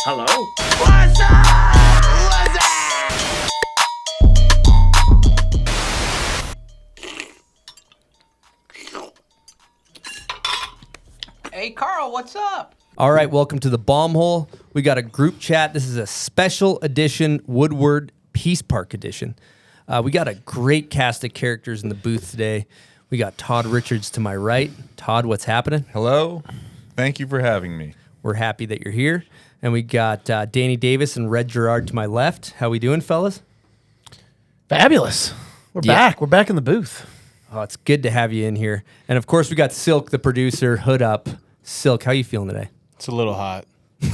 Hello? What's up? Hey, Carl, what's up? All right, welcome to the Bomb Hole. We got a group chat. This is a special edition Woodward Peace Park edition. We got a great cast of characters in the booth today. We got Todd Richards to my right. Todd, what's happening? Hello. Thank you for having me. We're happy that you're here. And we got Danny Davis and Red Gerard to my left. How we doing, fellas? Fabulous. We're back. We're back in the booth. Oh, it's good to have you in here. And of course, we got Silk, the producer, hood up. Silk, how you feeling today? It's a little hot. A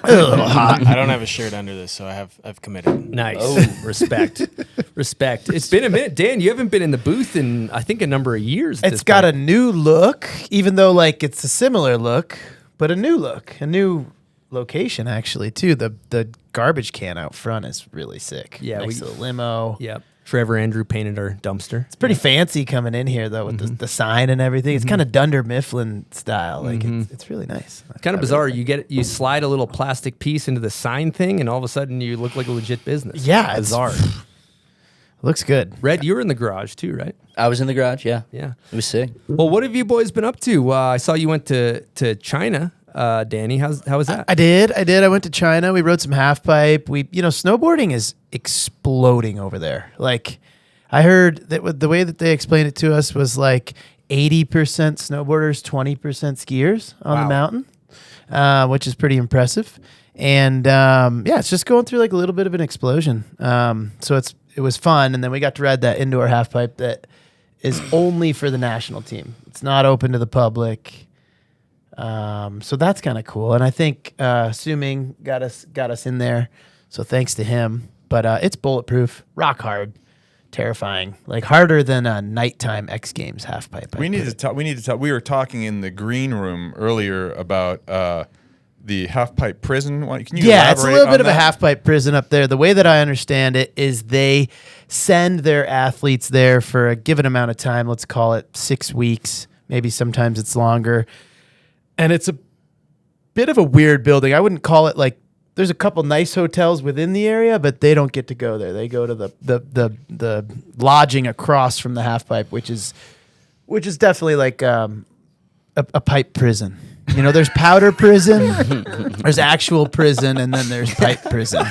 little hot. I don't have a shirt under this, so I've committed. Nice. Oh. Respect. Respect. It's been a minute. Dan, you haven't been in the booth in, I think, a number of years. It's got a new look, even though like it's a similar look, but a new look, a new location actually too. The garbage can out front is really sick. Yeah, next to the limo. Yep. Forever Andrew painted our dumpster. It's pretty fancy coming in here though with the sign and everything. It's kind of Dunder Mifflin style. Like it's really nice. It's kind of bizarre. You slide a little plastic piece into the sign thing, and all of a sudden you look like a legit business. Yeah, it's bizarre. Looks good. Red, you were in the garage too, right? I was in the garage, yeah. Yeah. It was sick. Well, what have you boys been up to? I saw you went to China. Danny, how was that? I did. I went to China. We rode some half pipe. Snowboarding is exploding over there. Like, I heard that the way that they explained it to us was like 80% snowboarders, 20% skiers on the mountain, which is pretty impressive. And it's just going through like a little bit of an explosion. So it was fun. And then we got to ride that indoor half pipe that is only for the national team. It's not open to the public. So that's kind of cool. And I think Suming got us in there. So thanks to him. But it's bulletproof, rock hard, terrifying, like harder than a nighttime X Games half pipe. We need to talk. We were talking in the green room earlier about the half pipe prison. Can you elaborate it's a little bit of that? a half pipe prison up there. The way that I understand it is they send their athletes there for a given amount of time. Let's call it 6 weeks. Maybe sometimes it's longer. And it's a bit of a weird building. I wouldn't call it like, there's a couple nice hotels within the area, but they don't get to go there. They go to the lodging across from the half pipe, which is definitely like a pipe prison. You know, there's powder prison, there's actual prison, and then there's pipe prison.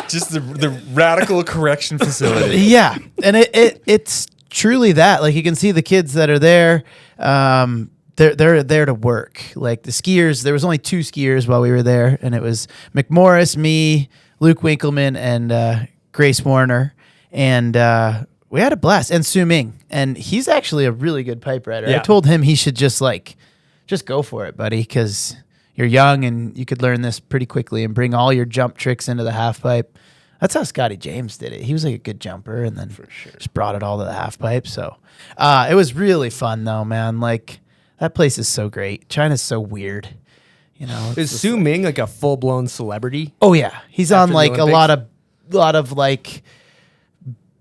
Just the radical correction facility. Yeah, and it's truly that. Like, you can see the kids that are there. They're there to work. Like the skiers, there was only 2 skiers while we were there, and it was McMorris, me, Luke Winkleman, and Grace Warner, and we had a blast. And Suming, and he's actually a really good pipe rider. Yeah. I told him he should just go for it, buddy, because you're young and you could learn this pretty quickly and bring all your jump tricks into the half pipe. That's how Scotty James did it. He was like a good jumper, and then just brought it all to the half pipe. So it was really fun, though, man. Like, that place is so great. China's so weird. You know, Is Suming like a full-blown celebrity? oh yeah, he's on the like a Olympics? lot of like,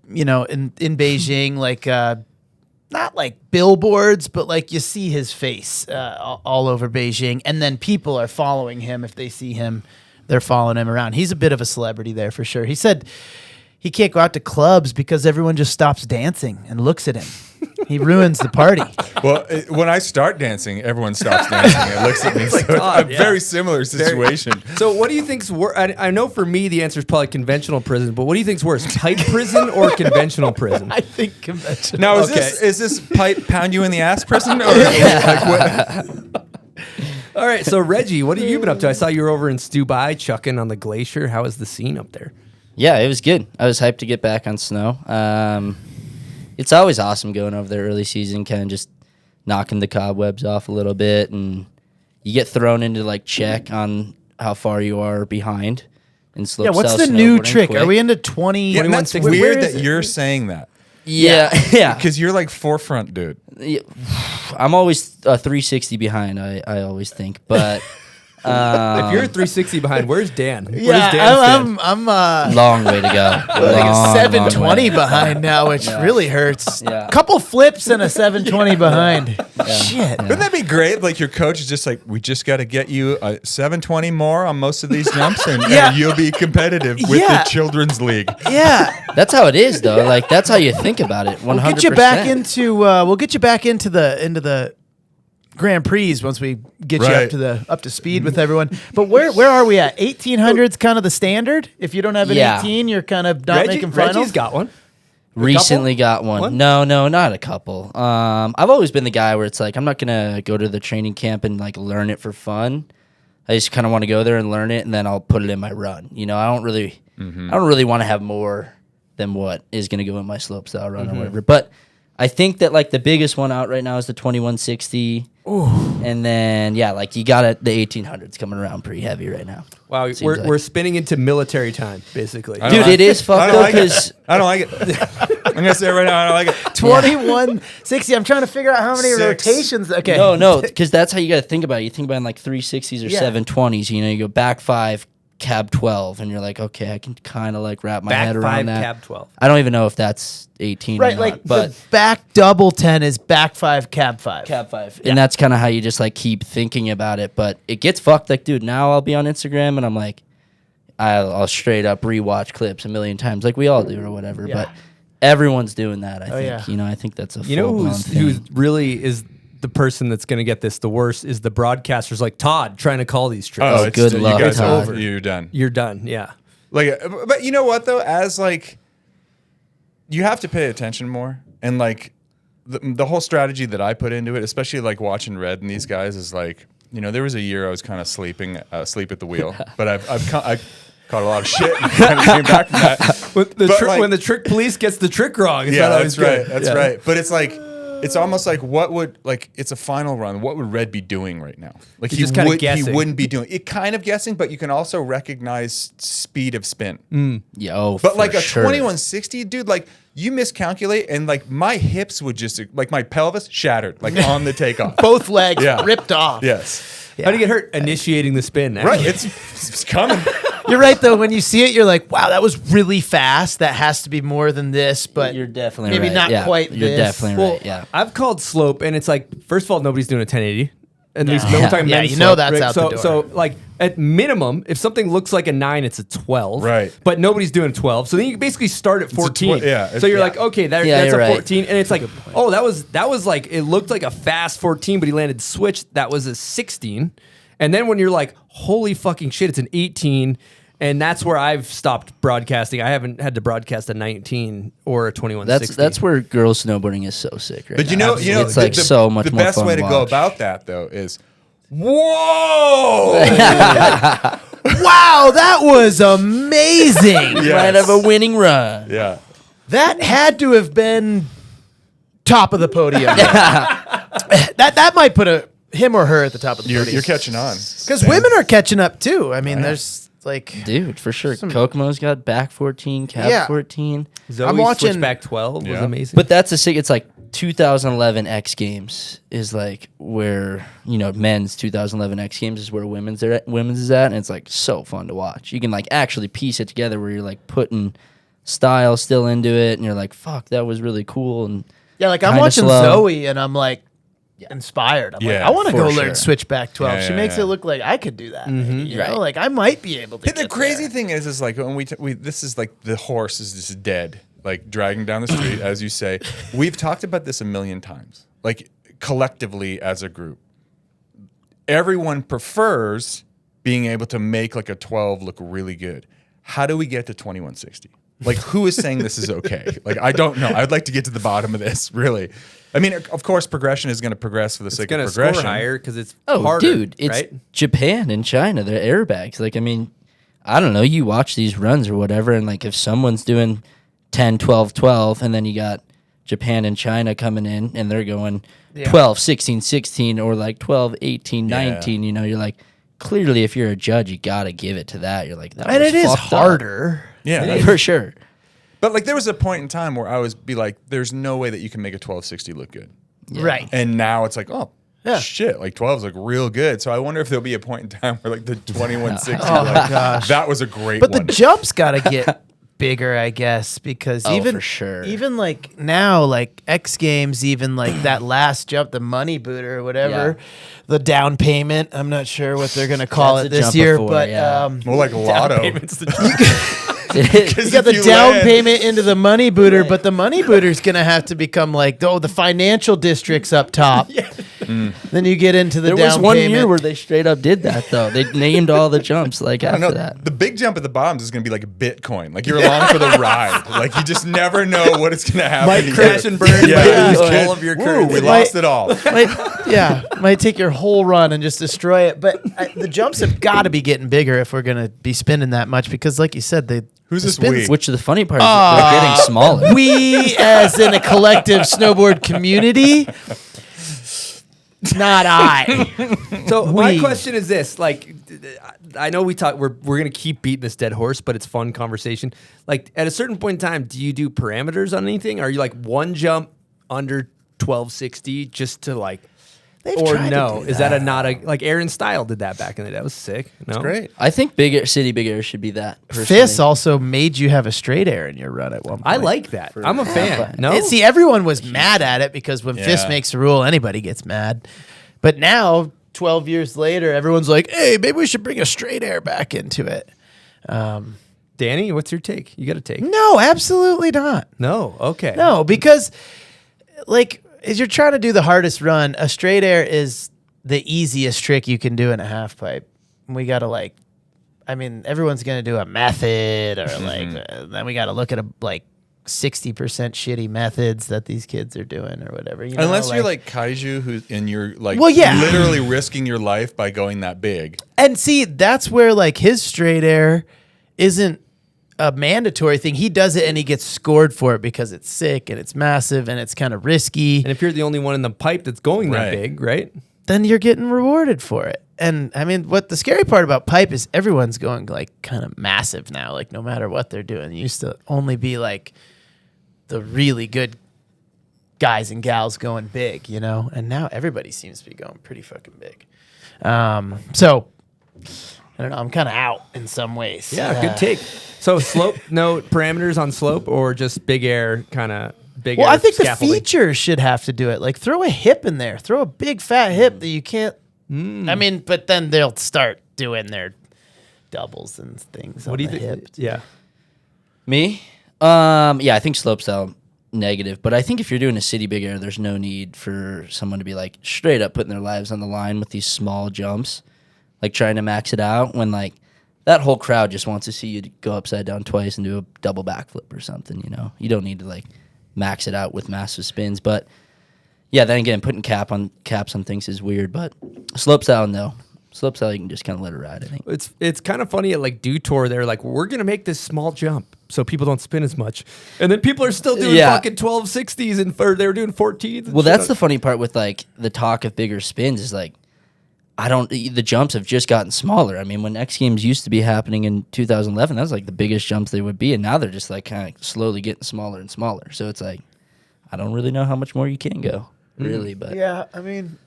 you know, in Beijing, like not like billboards, but like you see his face all over Beijing, and then people are following him. If they see him, they're following him around. He's a bit of a celebrity there for sure. He said he can't go out to clubs because everyone just stops dancing and looks at him. He ruins the party. Well, when I start dancing, everyone stops dancing and looks at me. So it's a very similar situation. So what do you think's worse? I know for me the answer is probably conventional prison, but what do you think's worse, pipe prison or conventional prison? I think conventional. Now, is this pipe pound you in the ass prison? Or like what? All right, so Reggie, what have you been up to? I saw you were over in Dubai chucking on the glacier. How is the scene up there? Yeah, it was good. I was hyped to get back on snow. It's always awesome going over there early season, kind of just knocking the cobwebs off a little bit, and you get thrown into like check on how far you are behind in slope. Yeah, what's the new trick? Are we into 20? Yeah, that's weird that you're saying that. Yeah, yeah. Because you're like forefront, dude. I'm always 360 behind. I always think, but If you're 360 behind, where's Dan? Where does Yeah, Dan stand? I'm Long way to go. like Long, a 720 long way. behind now, which really hurts. Yeah. Couple flips and a 720 behind. Shit. Wouldn't that be great? Like your coach is just like, we just got to get you a 720 more on most of these jumps, and you'll be competitive with Yeah. the children's league. Yeah. That's how it is, though. Like that's how you think about it. 100%. We'll get you back into we'll get you back into the Grand Prix once we get Right. you up to speed with everyone. But where are we at? 1800's kind of the standard. If you don't have an Yeah. 18, you're kind of not making finals. Reggie's got one. Recently got one. One? No, not a couple. I've always been the guy where it's like I'm not gonna go to the training camp and like learn it for fun. I just kind of want to go there and learn it, and then I'll put it in my run. You know, I don't really want to have more than what is gonna go in my slopestyle run or whatever. But I think that like the biggest one out right now is the 2160. And then like you got the 1800s coming around pretty heavy right now. Wow, Seems we're like. spinning into military time, basically. I don't Dude, like it is fucked though because I don't like it. I'm gonna say it right now. I don't like it. 2160. I'm trying to figure out how many Six. rotations. Okay. no, because that's how you got to think about it. You think about it in like 360s or Yeah. 720s. You know, you go back 5, cab 12, and you're like, okay, I can kind of like wrap my Back head 5, around that. cab 12. I don't even know if that's 18 Right, or not, like but the back double 10 is back 5, cab 5. cab 5. And that's kind of how you just like keep thinking about it. But it gets fucked. Like, dude, now I'll be on Instagram and I'm like, I'll straight up rewatch clips a million times, like we all do or whatever. Yeah. But everyone's doing that. I think. yeah. You know, I think that's a You know full-blown who's thing. really is the person that's going to get this the worst is the broadcasters like Todd trying to call these trips. Oh, Oh, good luck, You guys are Todd. over. You're done. You're done. Yeah. Like, but you know what though? As like, you have to pay attention more, and like, the whole strategy that I put into it, especially like watching Red and these guys, is like, you know, there was a year I was kind of asleep at the wheel, but I caught a lot of shit and kind of came back from that. When the trick police gets the trick wrong, it's not always that's right. good. That's Yeah. right. But it's like, it's almost like it's a final run. What would Red be doing right now? Like He's just kinda guessing. He wouldn't be doing it. Kind of guessing, but you can also recognize speed of spin. Yeah, oh, But for like a sure. 2160, dude, like you miscalculate and like my hips would just like my pelvis shattered like on the takeoff. Both legs Yeah. ripped off. Yes. How do you get hurt? Initiating the spin. Right. actually. It's coming. You're right though. When you see it, you're like, "Wow, that was really fast. That has to be more than this." But You're definitely maybe right. not Yeah, quite. You're this. definitely Well, right. Yeah. I've called slope, and it's like, first of all, nobody's doing a 1080. At least we're talking Yeah, men's you know slope, that's right? out the door. So, like, at minimum, if something looks like a 9, it's a 12. Right. But nobody's doing 12. So then you basically start at 14. yeah, So you're yeah. like, okay, Yeah, that's a you're right. 14. And it's like, oh, that was like, it looked like a fast 14, but he landed switch. That was a 16. And then when you're like, holy fucking shit, it's an 18. And that's where I've stopped broadcasting. I haven't had to broadcast a 19 or a 2160. That's where girls snowboarding is so sick, right? But you now. know, it's like the, so much the more best fun way to go watch. about that though is, whoa! Wow, that was amazing. Yes. Might have a winning run. Yeah. That had to have been top of the podium. that might put him or her at the top of the You're podium. catching on. Because women are catching up too. I mean, there's like Dude, for sure. Kokomo's got back 14, cap Yeah. 14. Zoe I'm watching- Switchback 12 was Yeah. amazing. But that's a sick. It's like 2011 X Games is like where, you know, men's 2011 X Games is where women's is at. And it's like so fun to watch. You can like actually piece it together where you're like putting style still into it. And you're like, fuck, that was really cool. And yeah, like I'm kinda watching slow. Zoe and I'm like inspired. I'm like, Yeah, I want to for go sure. learn switchback 12. Yeah, she yeah, makes yeah. it look like I could do that. You Right. know, like I might be able to. But the get crazy there. thing is like when we this is like the horse is just dead, like dragging down the street, as you say. We've talked about this a million times, like collectively as a group. Everyone prefers being able to make like a 12 look really good. How do we get to 2160? Like, who is saying this is okay? Like, I don't know. I'd like to get to the bottom of this, really. I mean, of course, progression is going to progress for the it's sake going of to score progression. higher because it's oh, harder, dude, it's right? Japan and China. They're airbags. Like, I mean, I don't know. You watch these runs or whatever. And like if someone's doing 10, 12, 12, and then you got Japan and China coming in and they're going 12, 16, 16, or like 12, 18, 19, you know, you're like, clearly if you're a judge, you got to give it to that. You're like, that And was it is fucked up. harder. Yeah. For sure. But like there was a point in time where I was be like, there's no way that you can make a 1260 look good. Right. And now it's like, oh, Yeah. shit, like 12s look real good. So I wonder if there'll be a point in time where like the 2160, Oh my like, gosh. that was a great But one. the jumps got to get bigger, I guess, because Oh, even for sure. even like now, like X Games, even like that last jump, the money booter or whatever, Yeah. the down payment. I'm not sure what they're gonna call That's it a this jump year, before, but yeah. More like Lotto. you got the down payment into the money booter, but the money booter's gonna have to become like the financial districts up top. Then you get into the There down was one payment. year where they straight up did that though. They named all the jumps like I after know that. the big jump at the bottoms is going to be like Bitcoin. Like you're along for the ride. Like you just never know what it's going to happen. Might to you. crash and burn. Yeah, Might lose yeah. all of your Woo, currency. we It lost might- it all. might take your whole run and just destroy it. But the jumps have got to be getting bigger if we're gonna be spinning that much, because, like you said, Who's the this spins- we? Which the funny part is they're getting smaller. We, as in a collective snowboard community, not I. So my We- question is this: like, I know we're gonna keep beating this dead horse, but it's fun conversation. Like, at a certain point in time, do you do parameters on anything? Are you like one jump under 1260 just to like, They've or tried to no? do Is that a not a like Aaron Style did that back in the day? That was sick. No, Great. I think city big air should be that. FIS personally. also made you have a straight air in your run at one point. I like that. I'm a fan. No, And see, everyone was mad at it because when FIS Yeah. makes a rule, anybody gets mad. But now, 12 years later, everyone's like, hey, maybe we should bring a straight air back into it. Danny, what's your take? You got a take? No, absolutely not. No, okay. No, because like as you're trying to do the hardest run, a straight air is the easiest trick you can do in a half pipe. We got to everyone's going to do a method or then we got to look at 60% shitty methods that these kids are doing or whatever. You know? Unless you're like Kaiju, who's and you're like Well, yeah. literally risking your life by going that big. And see, that's where like his straight air isn't a mandatory thing. He does it and he gets scored for it because it's sick and it's massive and it's kind of risky. And if you're the only one in the pipe that's going that Right. big, right? Then you're getting rewarded for it. And I mean, what the scary part about pipe is everyone's going like kind of massive now. Like no matter what they're doing, it used to only be like the really good guys and gals going big, you know? And now everybody seems to be going pretty fucking big. So I don't know. I'm kind of out in some ways. Yeah, good take. So slope, no parameters on slope, or just big air kind of big. Well, air I think scaffolding? the features should have to do it. Like throw a hip in there. Throw a big fat hip that you can't. I mean, but then they'll start doing their doubles and things. What on do you the think? hip. Yeah, Me? Yeah, I think slopestyle negative, but I think if you're doing a city big air, there's no need for someone to be like straight up putting their lives on the line with these small jumps, like trying to max it out when like that whole crowd just wants to see you go upside down twice and do a double backflip or something, you know? You don't need to like max it out with massive spins, but yeah, then again, putting caps on things is weird, but slopestyle, no. Slopestyle, you can just kind of let it ride, I think. it's kind of funny at like Do Tour. They're like, we're gonna make this small jump so people don't spin as much, and then people are still doing Yeah. fucking 1260s and they were doing 14s. Well, that's the funny part with like the talk of bigger spins is like, the jumps have just gotten smaller. I mean, when X Games used to be happening in 2011, that was like the biggest jumps they would be, and now they're just like kind of slowly getting smaller and smaller. So it's like, I don't really know how much more you can go, really. But Yeah, I mean,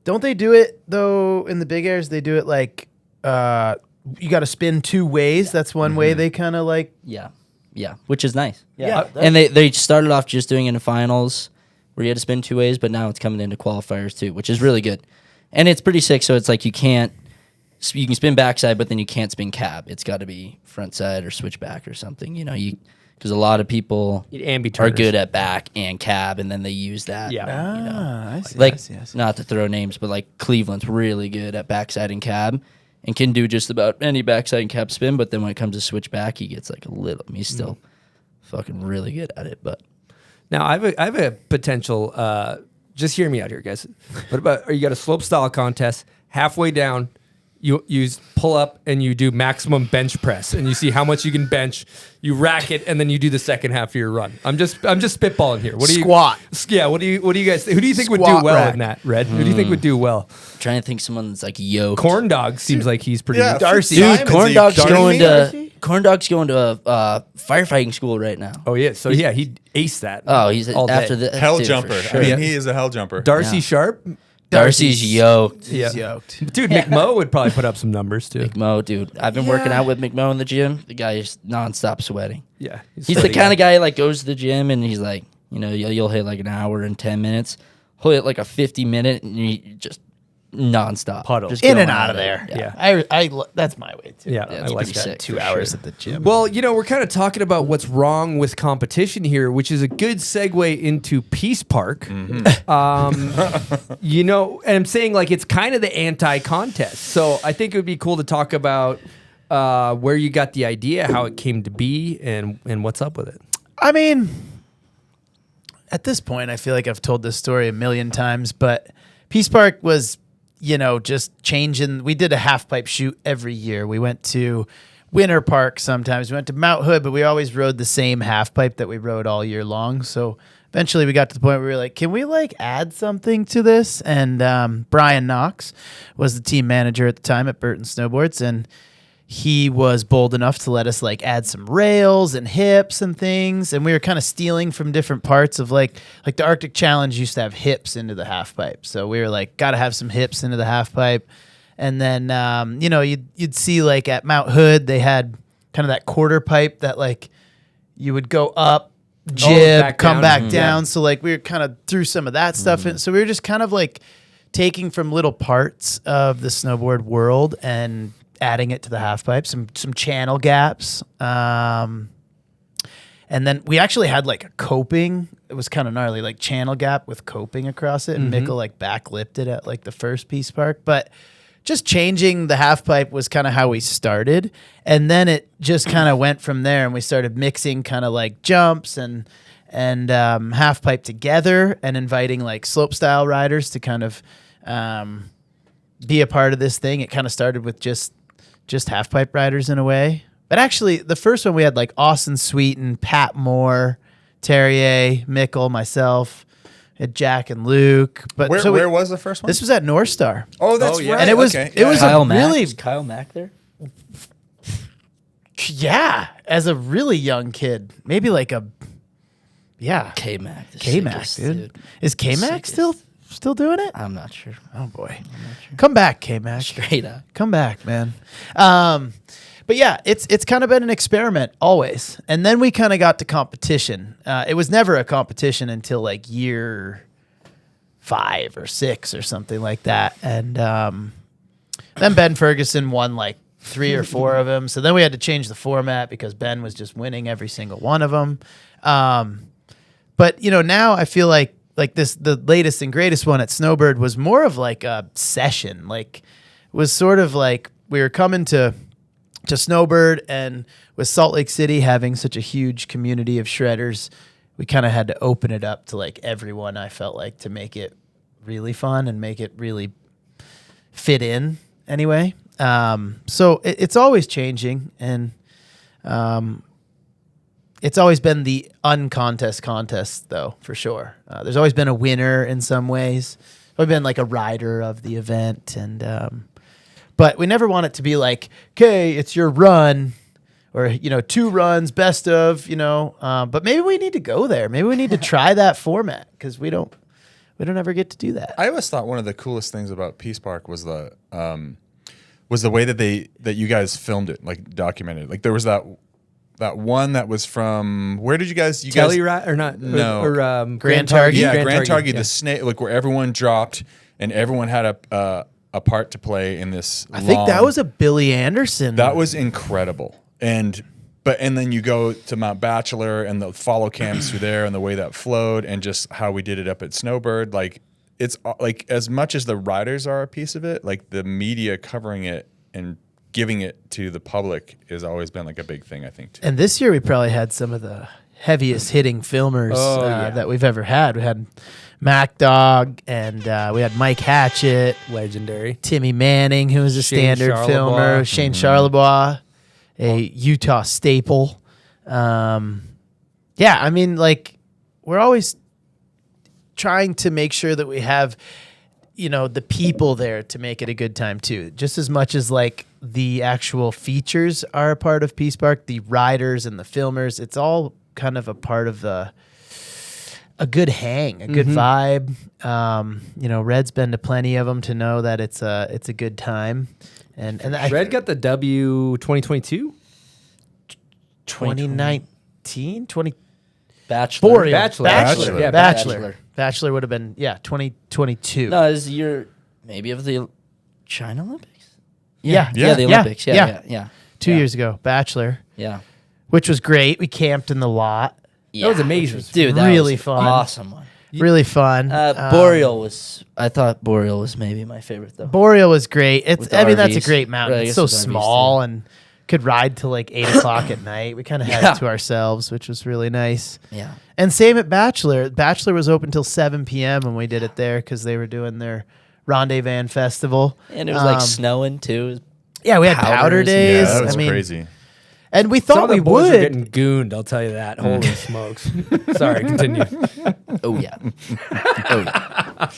don't they do it though in the big airs? They do it like you got to spin two ways. That's one way they kind of like. yeah, which is nice. Yeah, And they started off just doing it in finals where you had to spin two ways, but now it's coming into qualifiers too, which is really good. And it's pretty sick. So it's like you can spin backside, but then you can't spin cab. It's got to be front side or switch back or something. You know, because a lot of people ambi are good at back and cab, and then they use that. Yeah. you know. I see. Like I see. not to throw names, but like Cleveland's really good at backside and cab, and can do just about any backside and cab spin. But then when it comes to switch back, he gets like a little. He's still fucking really good at it, but. Now I have a potential. Just hear me out here, guys. What about you got a slope style contest halfway down? You pull up and you do maximum bench press, and you see how much you can bench. You rack it, and then you do the second half of your run. I'm just spitballing here. What do you Squat. Yeah. What do you guys? Who do you think would do Squat well rack. in that? Red. Who do you think would do well? Trying to think someone that's like yoked. Corn Dog seems like he's pretty. Yeah, Darcy. Dude, Simons, Corn are you Dog's kidding going me? to Corn Dog's going to a firefighting school right now. Oh yeah, so yeah, he aced that. Oh, he's all day. after the Hell dude, for jumper. sure. I mean, he is a hell jumper. Darcy Yeah. Sharp. Darcy's yoked. He's yoked. Dude, McMo would probably put up some numbers too. McMo, dude. I've been working out with McMo in the gym. The guy is nonstop sweating. Yeah, He's the kind of guy like goes to the gym and he's like, you know, you'll hit like an hour and 10 minutes. He'll hit like a 50-minute and you just nonstop. Puddle. Just In going and out at of there. it. Yeah. That's my way too. Yeah, Yeah, I like pretty that. sick. 2 for hours sure. at the gym. Well, you know, we're kind of talking about what's wrong with competition here, which is a good segue into Peace Park. You know, and I'm saying like it's kind of the anti-contest. So I think it would be cool to talk about where you got the idea, how it came to be, and what's up with it. I mean, at this point, I feel like I've told this story a million times, but Peace Park was, you know, just changing. We did a half pipe shoot every year. We went to Winter Park sometimes. We went to Mount Hood, but we always rode the same half pipe that we rode all year long. So eventually we got to the point where we were like, can we like add something to this? And Brian Knox was the team manager at the time at Burton Snowboards, and he was bold enough to let us like add some rails and hips and things. And we were kind of stealing from different parts of like the Arctic Challenge used to have hips into the half pipe. So we were like, got to have some hips into the half pipe. And then, you know, you'd see like at Mount Hood, they had kind of that quarter pipe that like you would go up, jib, back come down. back Mhm. down. So like we were kind of threw some of that stuff in. So we were just kind of like taking from little parts of the snowboard world and adding it to the half pipe, some channel gaps. And then we actually had like a coping. It was kind of gnarly, like channel gap with coping across it. And Mikkel like backlipped it at like the first Peace Park. But just changing the half pipe was kind of how we started. And then it just kind of went from there. And we started mixing kind of like jumps and half pipe together and inviting like slope style riders to kind of be a part of this thing. It kind of started with just half pipe riders in a way. But actually, the first one we had like Austin Sweeten, Pat Moore, Terrier, Mikkel, myself, had Jack and Luke. But Where was the first one? this was at North Star, Oh, that's yeah. right. and it was Okay, it was Kyle a Mack? really Is Kyle Mack there? as a really young kid, maybe like a K Mac. K Mac, dude. Is K Mac Sickest. still doing it? I'm not sure. Oh boy, come back, K Mac. Straight up. Come back, man. But yeah, it's kind of been an experiment always. And then we kind of got to competition. It was never a competition until like year 5 or 6 or something like that. And then Ben Ferguson won like 3 or 4 of them. So then we had to change the format because Ben was just winning every single one of them. But you know, now I feel like the latest and greatest one at Snowbird was more of like a session. Like was sort of like we were coming to Snowbird, and with Salt Lake City having such a huge community of shredders, we kind of had to open it up to like everyone, I felt like, to make it really fun and make it really fit in anyway. So it's always changing, and it's always been the contest though, for sure. There's always been a winner in some ways. I've been like a rider of the event, and but we never want it to be like, okay, it's your run, or, you know, 2 runs, best of, you know. But maybe we need to go there. Maybe we need to try that format because we don't ever get to do that. I always thought one of the coolest things about Peace Park was the way that you guys filmed it, like documented. Like there was that one that was from, where did you guys? Or not? No. Or Grand Targhee? Yeah, Grand Targhee, yeah. the snake, like where everyone dropped and everyone had a part to play in this. I think that was a Billy Anderson. That was incredible. And then you go to Mount Bachelor and the follow cams through there and the way that flowed and just how we did it up at Snowbird. Like it's like as much as the riders are a piece of it, like the media covering it and giving it to the public has always been like a big thing, I think, too. And this year we probably had some of the heaviest hitting filmers that we've ever had. We had Mac Dog, and we had Mike Hatchett, Legendary. Timmy Manning, who was a Shane standard Charlebois. filmer, Shane Charlebois, a Utah staple. Yeah, I mean, like, we're always trying to make sure that we have, you know, the people there to make it a good time too. Just as much as like the actual features are a part of Peace Park. The riders and the filmers, it's all kind of a part of a good hang, a good vibe. Red's been to plenty of them to know that it's a good time. And Red got the W 2022. 2019, Bachelor. Boreal. Bachelor. Yeah, Bachelor. Bachelor would have been 2022. No, is the year maybe of the China Olympics? Yeah. Yeah, the Olympics. Yeah. 2 years ago, Bachelor, Yeah. which was great. We camped in the lot. Yeah. That was amazing. Dude, that Really was fun. Awesome one. Really fun. Boreal was, I thought Boreal was maybe my favorite though. Boreal was great. It's With the that's a RVs. great mountain. Right, I It's guess so with RVs small too. and could ride till like 8 o'clock at night. We kind of had Yeah. it to ourselves, which was really nice. Yeah. And same at Bachelor. Bachelor was open till 7 p.m. when we did it there because they were doing their Ronde Van Festival. And it was like snowing too. Yeah, we had powder powders. days. Yeah, that was I mean, crazy. and we Some thought of the we boys were would. getting gooned. I'll tell you that. Holy smokes! Sorry, continue. Oh yeah. Oh yeah.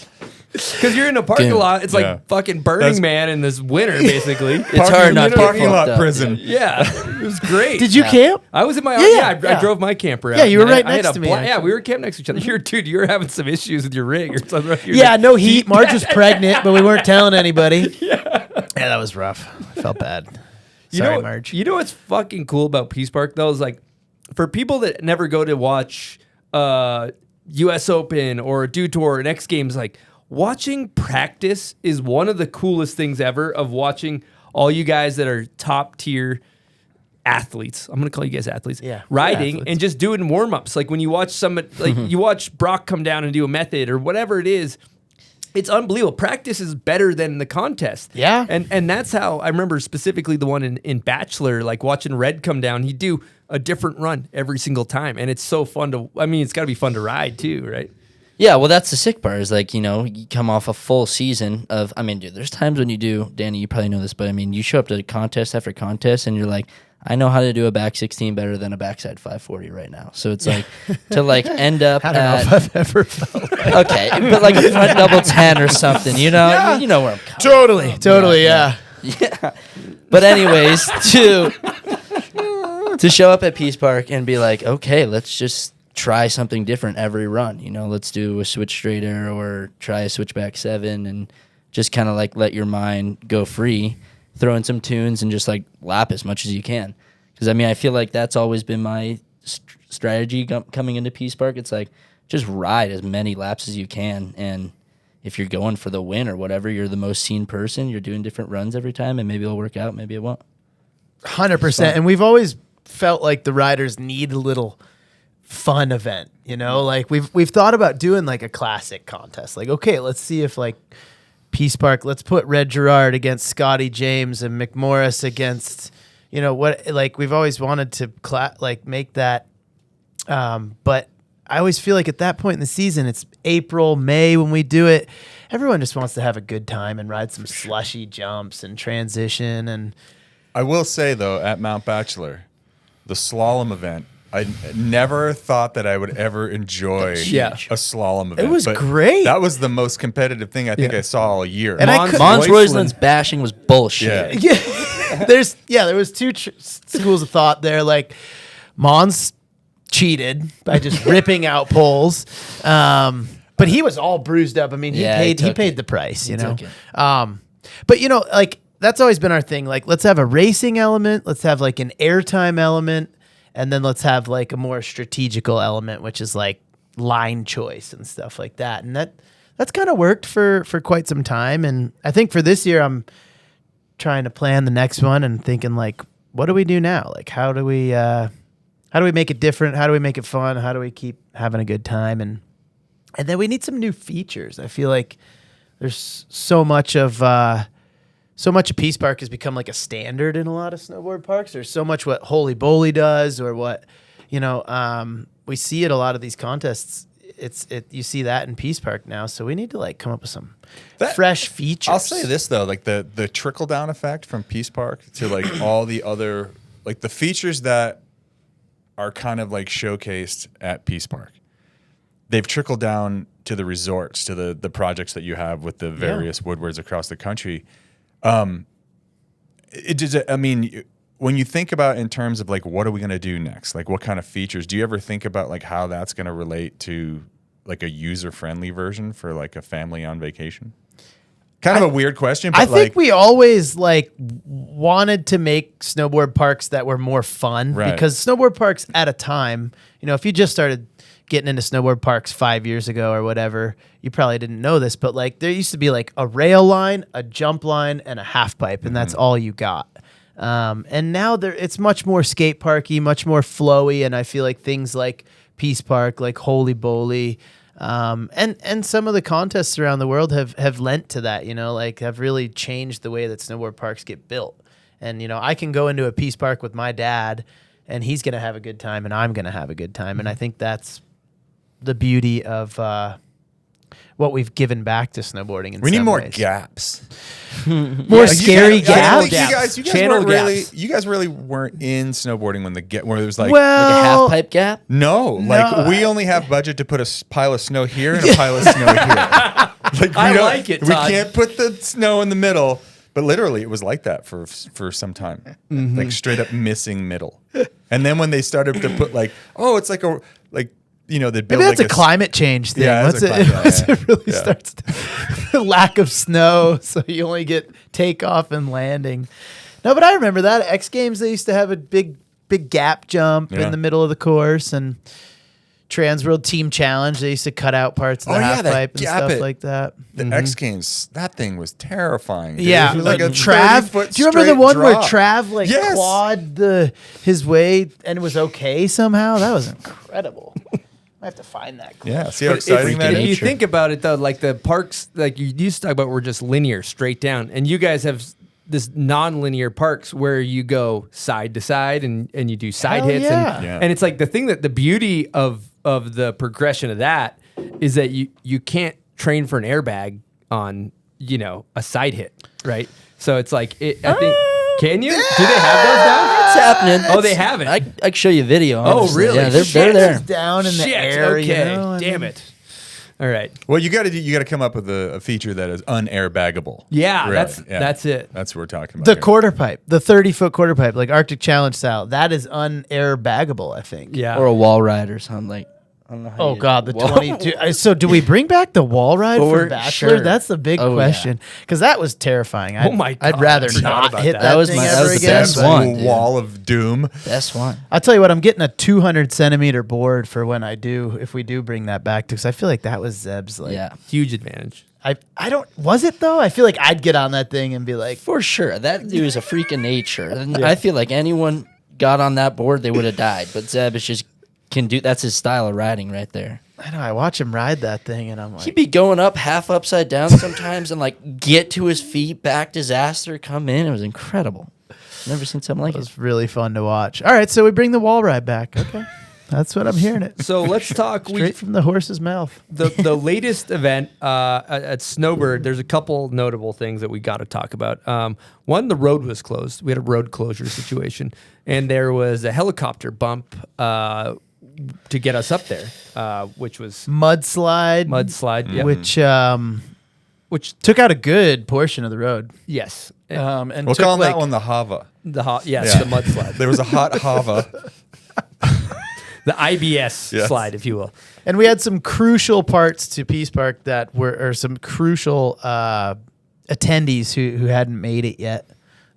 Because you're in a parking Gooned. lot. It's Yeah. like fucking Burning That's- Man in this winter, basically. It's hard not to get parking fucked lot up, prison. Yeah, it was great. Did you Yeah. camp? I was in my Yeah, I drove my camper out. Yeah, you were and right I had next a to me, Yeah, actually. we were camped next to each other. You were having some issues with your rig or something. Yeah, no heat. Marge was pregnant, but we weren't telling anybody. Yeah, that was rough. I felt bad. Sorry, Marge. You know what's fucking cool about Peace Park though is like for people that never go to watch U.S. Open or Dew Tour and X Games, like watching practice is one of the coolest things ever. Of watching all you guys that are top tier athletes. I'm gonna call you guys athletes. Yeah. Riding Athletes. and just doing warm ups. Like when you watch you watch Brock come down and do a method or whatever it is. It's unbelievable. Practice is better than the contest. Yeah. And that's how I remember specifically the one in Bachelor, like watching Red come down. He'd do a different run every single time. And it's so fun to, I mean, it's got to be fun to ride too, right? Yeah, well, that's the sick part is like, you come off a full season of, I mean, dude, there's times when you do, Danny, you probably know this, but I mean, you show up to contest after contest and you're like, I know how to do a back 16 better than a backside 540 right now. So it's like, to like end up I don't know if I've ever felt like okay, but like a front double 10 or something, you know where I'm coming Totally, yeah. Yeah. But anyways, to show up at Peace Park and be like, okay, let's just try something different every run. Let's do a switch straight air or try a switchback 7 and just kind of like let your mind go free, throw in some tunes and just like lap as much as you can. Because I mean, I feel like that's always been my strategy coming into Peace Park. It's like just ride as many laps as you can, and if you're going for the win or whatever, you're the most seen person. You're doing different runs every time, and maybe it'll work out, maybe it won't. 100%. And we've always felt like the riders need a little fun event, like we've thought about doing like a classic contest. Like, okay, let's see if like Peace Park, let's put Red Gerard against Scotty James and McMorris against, what, like we've always wanted to make that. But I always feel like at that point in the season, it's April, May when we do it. Everyone just wants to have a good time and ride some slushy jumps and transition. And I will say though, at Mount Bachelor, the slalom event, I never thought that I would ever enjoy a slalom event. was but great. That was the most competitive thing I think I saw all year. And I could- Mons Roisland's bashing was bullshit. Yeah. yeah, there was two schools of thought there. Like Mons cheated by just ripping out poles. But he was all bruised up. I mean, he paid the price, took it. But like that's always been our thing. Like, let's have a racing element, let's have like an airtime element, and then let's have like a more strategical element, which is like line choice and stuff like that. And that's kind of worked for quite some time. And I think for this year, I'm trying to plan the next one and thinking like, what do we do now? Like, how do we make it different? How do we make it fun? How do we keep having a good time? And then we need some new features. I feel like there's so much of Peace Park has become like a standard in a lot of snowboard parks. There's so much what Holy Bowly does or what, we see at a lot of these contests. You see that in Peace Park now. So we need to like come up with some fresh features. I'll say this though, like the trickle down effect from Peace Park to like all the other, like the features that are kind of like showcased at Peace Park, they've trickled down to the resorts, to the projects that you have with the various Woodwards across the country. I mean, when you think about in terms of like, what are we going to do next? Like, what kind of features? Do you ever think about like how that's going to relate to like a user-friendly version for like a family on vacation? Kind of a weird question, but I think we always like wanted to make snowboard parks that were more fun Right. because snowboard parks at a time, you know, if you just started getting into snowboard parks 5 years ago or whatever, you probably didn't know this, but like there used to be like a rail line, a jump line, and a half pipe, and that's all you got. And now it's much more skate parky, much more flowy, and I feel like things like Peace Park, like Holy Bowly, and some of the contests around the world have lent to that, you know, like have really changed the way that snowboard parks get built. And, you know, I can go into a Peace Park with my dad and he's going to have a good time and I'm going to have a good time. And I think that's the beauty of what we've given back to snowboarding. we need some more ways. gaps. More scary gaps. You guys Channel weren't really. gaps. You guys really weren't in snowboarding when where it was like. Like a Well, half pipe gap. No, like we only have budget to put a pile of snow here and a pile of snow here. Like I we don't, like it, We Todd. can't put the snow in the middle. But literally, it was like that for some time, like straight up missing middle. And then when they started to put like, oh, it's like they build maybe that's like a climate change thing. Yeah, Once that's a it really yeah. starts to lack of snow, so you only get takeoff and landing. No, but I remember that at X Games they used to have a big gap jump Yeah. in the middle of the course, and Trans World Team Challenge they used to cut out parts of the Oh, yeah, half that pipe and gap stuff it. like that. The X Games. That thing was terrifying. Dude. Yeah, It was like a Trav. 30-foot Do you remember the straight one where drop. Trav like Yes. clawed his way and it was okay somehow? That was incredible. I have to find that. Clip. Yeah, see how But exciting that if you is? nature. think about it though, like the parks, like you used to talk about, were just linear, straight down, and you guys have this non-linear parks where you go side to side and you do side Hell hits, yeah. and Yeah. and it's like the thing that the beauty of the progression of that is that you can't train for an airbag on a side hit, right? So it's like I think. Can you? Do they have those now? It's happening. Oh, they have it. I can show you a video. Oh, honestly. really? Yeah, they're Shit. there. Down in the Shit. air. Okay. You know, Damn it. All right. Well, you got to come up with a feature that is unairbagable. Yeah, Really. that's it. That's what we're talking about. The here. quarter pipe, the 30-foot quarter pipe, like Arctic Challenge style, that is unairbagable, I think. Yeah. Or a wall ride or something like. I don't know how Oh you- God, the Whoa. 22. So, do we bring back the wall ride For from Bachelor? sure. That's the big Oh, yeah. question because that was terrifying. Oh my I'd God, rather I forgot not about hit that. that, That was thing my- that ever was the again. best but- one. dude. wall of doom. Best one. I'll tell you what, I'm getting a 200 centimeter board for when if we do bring that back, because I feel like that was Zeb's. Like, Yeah, Huge advantage. I don't. Was it though? I feel like I'd get on that thing and be like, for sure. That dude is a freak of nature. And I feel like anyone got on that board, they would have died. But Zeb is just can do. That's his style of riding right there. I know. I watch him ride that thing, and I'm like, He'd be going up half upside down sometimes and like get to his feet, back disaster, come in. It was incredible. Never seen something like it it. was really fun to watch. All right, so we bring the wall ride back. Okay, that's what I'm hearing. It So let's talk. straight from the horse's mouth. The latest event at Snowbird, there's a couple notable things that we got to talk about. One, the road was closed. We had a road closure situation, and there was a helicopter bump to get us up there, which was Mudslide, mudslide. Yeah. which took out a good portion of the road. Yes, And We'll took call like, that one the Hava. the hot. Yes, Yeah. the mudslide, There was a hot Hava. the IBS Yes. slide, if you will. and we had some crucial parts to Peace Park that were, or some crucial attendees who hadn't made it yet.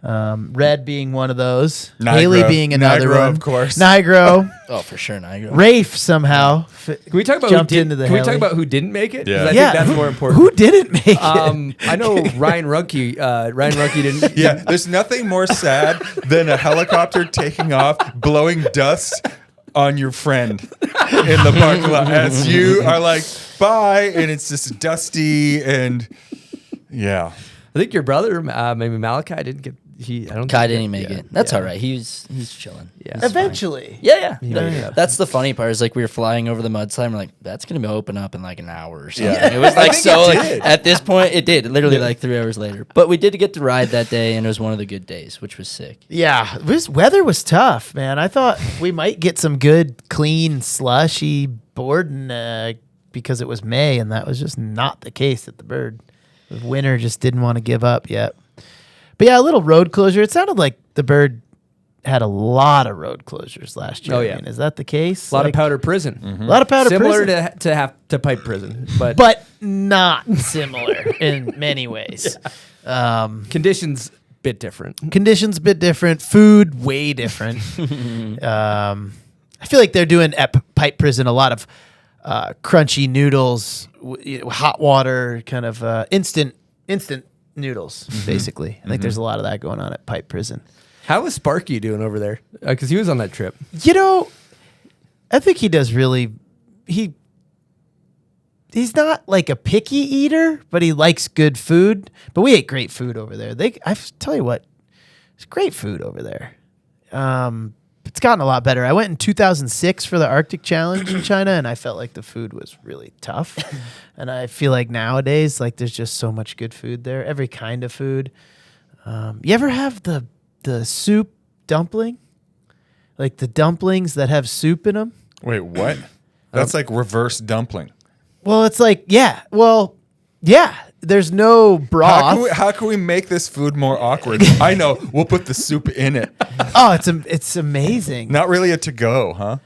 Red being one of those. Nigro. Haley being another Nigro, one. of course. Nigro. Oh, for sure. Nigro. Rafe somehow. Can we talk about Jumped who did, into the Can we talk heli. about who didn't make it? 'Cause Yeah. I Yeah, think that's who- more important. Who didn't make it? I know Ryan Runkey. Ryan Runkey didn't. Yeah, there's nothing more sad than a helicopter taking off, blowing dust on your friend in the parking lot as you are like, bye, and it's just dusty and yeah. I think your brother, maybe Malachi, didn't get. I don't. Kai think didn't make yeah, it. That's yeah. all right. He's chilling. Yeah. He's fine. Eventually. Yeah. made it up. That's the funny part. Is like we were flying over the mudslide. And we're like, that's gonna be open up in like an hour or something. Yeah. It was I like think so. it Like, did. at this point, it did. Literally like 3 hours later. But we did get to ride that day, and it was one of the good days, which was sick. Yeah, this weather was tough, man. I thought we might get some good, clean, slushy boarding because it was May, and that was just not the case at the Bird. The winter just didn't want to give up yet. But yeah, a little road closure. It sounded like the bird had a lot of road closures last year. Oh, yeah. I mean, is that the case? A lot of powder prison. A lot of powder Similar prison. to pipe prison, but not similar in many ways. conditions bit different. Conditions a bit different. Food way different. I feel like they're doing at pipe prison a lot of crunchy noodles, hot water, kind of instant noodles. Basically, I think there's a lot of that going on at pipe prison. How is Sparky doing over there? Because he was on that trip. You know, I think he does really. He's not like a picky eater, but he likes good food. But we ate great food over there. I tell you what, it's great food over there. It's gotten a lot better. I went in 2006 for the Arctic Challenge in China, and I felt like the food was really tough. And I feel like nowadays, like there's just so much good food there. Every kind of food. You ever have the soup dumpling? Like the dumplings that have soup in them? Wait, what? That's like reverse dumpling. Well, it's like, yeah. There's no broth. How can we make this food more awkward? I know. We'll put the soup in it. Oh, it's amazing. Not really a to-go, huh?